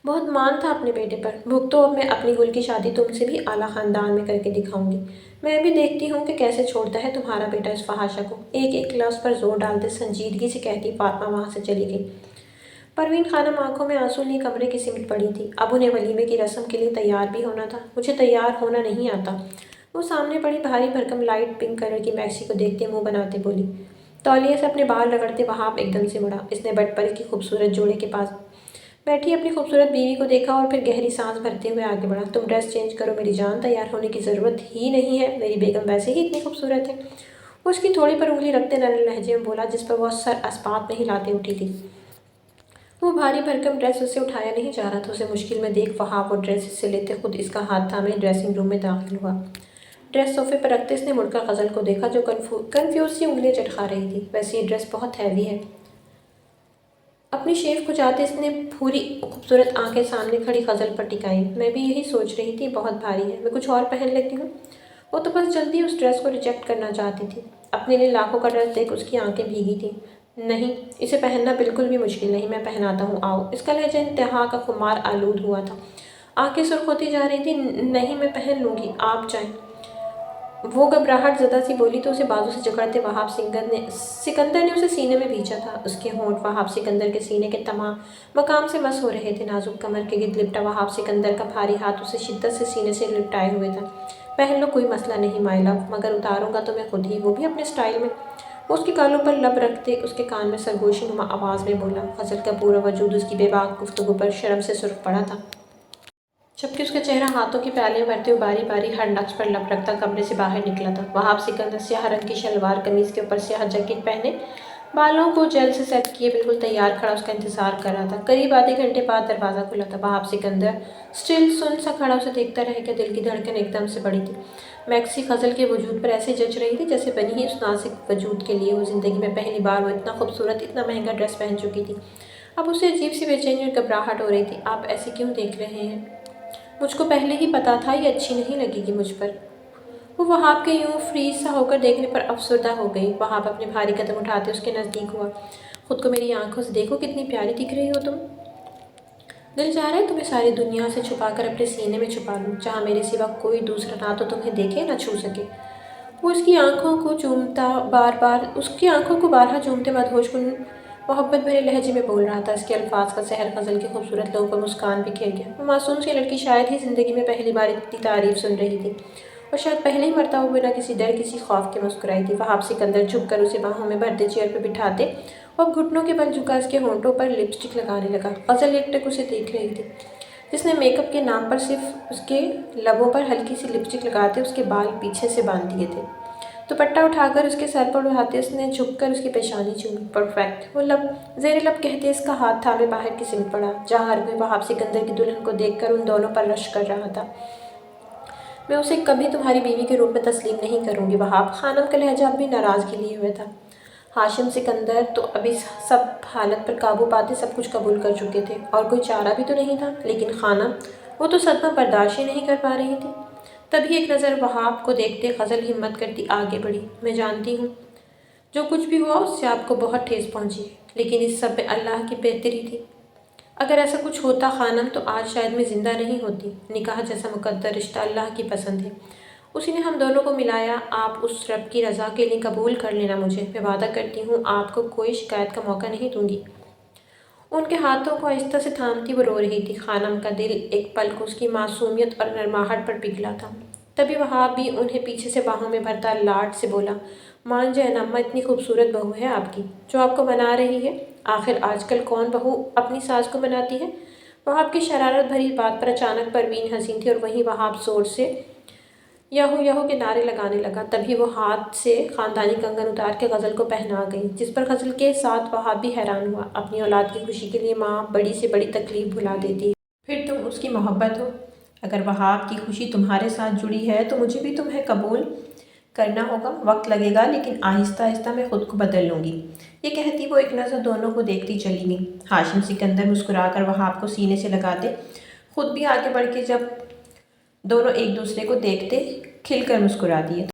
بہت مان تھا اپنے بیٹے پر۔ بھگتو، اب میں اپنی گل کی شادی تم سے بھی اعلیٰ خاندان میں کر کے دکھاؤں گی۔ میں بھی دیکھتی ہوں کہ کیسے چھوڑتا ہے تمہارا بیٹا اس فحاشہ کو۔ ایک ایک لفظ پر زور ڈالتے سنجیدگی سے کہتی فاطمہ وہاں سے چلی گئی۔ پروین خانم آنکھوں میں آنسو لیے کمرے کی سمٹ پڑی تھی۔ اب انہیں ولیمے کی رسم کے لیے تیار بھی ہونا تھا۔ مجھے تیار ہونا نہیں آتا، وہ سامنے پڑی بھاری بھرکم لائٹ پنک کلر کی میکسی کو دیکھتے منہ بناتے بولی۔ تولیے سے اپنے بال رگڑتے وہاب ایک دم سے مڑا۔ اس نے بٹ پر کی خوبصورت جوڑے کے پاس بیٹھی اپنی خوبصورت بیوی کو دیکھا اور پھر گہری سانس بھرتے ہوئے آگے بڑھا۔ تم ڈریس چینج کرو میری جان، تیار ہونے کی ضرورت ہی نہیں ہے، میری بیگم ویسے ہی اتنی خوبصورت ہے۔ وہ اس کی تھوڑی پر انگلی رکھتے نرم لہجے میں بولا جس پر وہ سر اسبات میں ہلاتے اٹھی تھی۔ وہ بھاری بھرکم ڈریس اسے اٹھایا نہیں جا رہا تھا۔ اسے مشکل میں دیکھ وہاب وہ ڈریس اس سے لیتے خود اس کا ہاتھ تھامے ڈریسنگ روم میں داخل ہوا۔ ڈریس صوفے پر رکھتے اس نے مڑ کر غزل کو دیکھا جو کنفیوز سی انگلیاں چٹکا رہی تھی۔ ویسے یہ ڈریس بہت ہیوی ہے۔ اپنی شیف کو جاتے اس نے پوری خوبصورت آنکھیں سامنے کھڑی غزل پر ٹکائیں۔ میں بھی یہی سوچ رہی تھی، بہت بھاری ہے، میں کچھ اور پہن لیتی ہوں۔ وہ تو بس جلدی اس ڈریس کو ریجیکٹ کرنا چاہتی تھی۔ اپنے لیے لاکھوں کا ڈریس دیکھ اس کی آنکھیں بھیگی تھیں۔ نہیں، اسے پہننا بالکل بھی مشکل نہیں، میں پہناتا ہوں، آؤ۔ اس کا لہجہ انتہا کا خمار آلود ہوا تھا۔ آنکھیں سرخ ہوتی جا رہی تھیں۔ نہیں، میں پہن لوں گی، آپ جائیں۔ وہ گھبراہٹ زدہ سی بولی تو اسے بازو سے جکڑتے وہاب سکندر نے اسے سینے میں بھینچا تھا۔ اس کے ہونٹ وہاب سکندر کے سینے کے تمام مقام سے مس ہو رہے تھے۔ نازک کمر کے گرد لپٹا وہاب سکندر کا بھاری ہاتھ اسے شدت سے سینے سے لپٹائے ہوئے تھا۔ پہن لو، کوئی مسئلہ نہیں مائی لو، مگر اتاروں گا تو میں خود ہی، وہ بھی اپنے سٹائل میں۔ وہ اس کے گالوں پر لب رکھتے اس کے کان میں سرگوشی نما آواز میں بولا۔ غزل کا پورا وجود اس کی بے باک گفتگو پر شرم سے سرخ پڑا تھا، جبکہ اس کا چہرہ ہاتھوں کے پیالے میں بھرتے ہوئے باری باری ہر نقش پر لب رکھتا کمرے سے باہر نکلا تھا۔ وہاب سکندر سیاہ رنگ کی شلوار قمیض کے اوپر سیاہ جیکٹ پہنے، بالوں کو جیل سے سیٹ کیے بالکل تیار کھڑا اس کا انتظار کر رہا تھا۔ قریب آدھے گھنٹے بعد دروازہ کھلا تھا۔ وہاب سکندر اسٹل سن سا کھڑا اسے دیکھتا رہ گیا۔ دل کی دھڑکن ایک دم سے بڑھی تھی۔ میکسی غزل کے وجود پر ایسے جچ رہی تھی جیسے بنی ہی اس نازک وجود کے لیے ہو۔ زندگی میں پہلی بار وہ اتنا خوبصورت، اتنا مہنگا ڈریس پہن چکی تھی۔ اب اسے عجیب سی بے چینی اور گھبراہٹ ہو رہی تھی۔ آپ ایسے کیوں دیکھ رہے ہیں؟ مجھ کو پہلے ہی پتا تھا یہ اچھی نہیں لگے گی مجھ پر۔ وہ وہاب کے یوں فریز سا ہو کر دیکھنے پر افسردہ ہو گئی۔ وہاب اپنے بھاری قدم اٹھاتے اس کے نزدیک ہوا۔ خود کو میری آنکھوں سے دیکھو، کتنی پیاری دکھ رہی ہو تم۔ دل چاہ رہا ہے تمہیں ساری دنیا سے چھپا کر اپنے سینے میں چھپا لوں، جہاں میرے سوا کوئی دوسرا نہ تو تمہیں دیکھے نہ چھو سکے۔ وہ اس کی آنکھوں کو بارہا چومتے مدہوش کن محبت بھرے لہجے میں بول رہا تھا۔ اس کے الفاظ کا سحر غزل کی خوبصورت لبوں پر مسکان بکھیر گیا۔ وہ معصوم سی لڑکی شاید ہی زندگی میں پہلی بار اتنی تعریف سن رہی تھی، اور شاید پہلے ہی مرتبہ بنا کسی ڈر کسی خوف کے مسکرائی تھی۔ وہاب سکندر جھک کر اسے باہوں میں بھرتے چیئر پہ بٹھاتے اور گھٹنوں کے بل جھکا اس کے ہونٹوں پر لپسٹک لگانے لگا۔ غزل ایک ٹک اسے دیکھ رہی تھی، جس نے میک اپ کے نام پر صرف اس کے لبوں پر ہلکی سی لپسٹک لگاتے اس کے بال پیچھے سے باندھ دیے تھے۔ دوپٹہ اٹھا کر اس کے سر پر اڑاتے اس نے جھک کر اس کی پیشانی چومی۔ پرفیکٹ، وہ زیر لب کہتے اس کا ہاتھ تھامے باہر کی سمت پڑا، جہاں ہر کوئی وہاب سکندر کی دلہن کو دیکھ کر ان دونوں پر رشک کر رہا تھا۔ میں اسے کبھی تمہاری بیوی کے روپ میں تسلیم نہیں کروں گی۔ وہاب خانم کا لہجہ اب بھی ناراضگی لیے ہوئے تھا۔ ہاشم سکندر تو ابھی سب حالت پر قابو پاتے سب کچھ قبول کر چکے تھے، اور کوئی چارہ بھی تو نہیں تھا، لیکن خانم، وہ تو صدمہ برداشت ہی نہیں کر پا رہی تھی۔ تبھی ایک نظر وہاب کو دیکھتے غزل ہمت کرتی آگے بڑھی۔ میں جانتی ہوں جو کچھ بھی ہوا اس سے آپ کو بہت ٹھیس پہنچی، لیکن اس سب میں اللہ کی بہتری تھی۔ اگر ایسا کچھ ہوتا خانم تو آج شاید میں زندہ نہیں ہوتی۔ نکاح جیسا مقدر رشتہ اللہ کی پسند ہے، اسی نے ہم دونوں کو ملایا۔ آپ اس رب کی رضا کے لیے قبول کر لینا مجھے، میں وعدہ کرتی ہوں آپ کو کوئی شکایت کا موقع نہیں دوں گی۔ ان کے ہاتھوں کو آہستہ سے تھامتی وہ رو رہی تھی۔ خانم کا دل ایک پل کو اس کی معصومیت اور نرماہٹ پر پگھلا تھا۔ تبھی وہاب بھی انہیں پیچھے سے باہوں میں بھرتا لاڈ سے بولا، مان جائے نامہ، اتنی خوبصورت بہو ہے آپ کی جو آپ کو منا رہی ہے۔ آخر آج کل کون بہو اپنی ساس کو مناتی ہے؟ وہاب کی شرارت بھری بات پر اچانک پروین ہنسی تھی، اور وہیں وہاب زور سے یہو یہو کے نعرے لگانے لگا۔ تبھی وہ ہاتھ سے خاندانی کنگن اتار کے غزل کو پہنا گئی، جس پر غزل کے ساتھ وہاب بھی حیران ہوا۔ اپنی اولاد کی خوشی کے لیے ماں بڑی سے بڑی تکلیف بھلا دیتی ہے، پھر تم اس کی محبت ہو۔ اگر وہاب کی خوشی تمہارے ساتھ جڑی ہے تو مجھے بھی تمہیں قبول کرنا ہوگا، وقت لگے گا، لیکن آہستہ آہستہ میں خود کو بدل لوں گی۔ یہ کہتی وہ ایک نظر دونوں کو دیکھتی چلی گئی۔ ہاشم سکندر مسکرا کر وہاب کو سینے سے لگاتے خود بھی آگے بڑھ کے جب دونوں ایک دوسرے کو دیکھتے کھل کر مسکرا دیے۔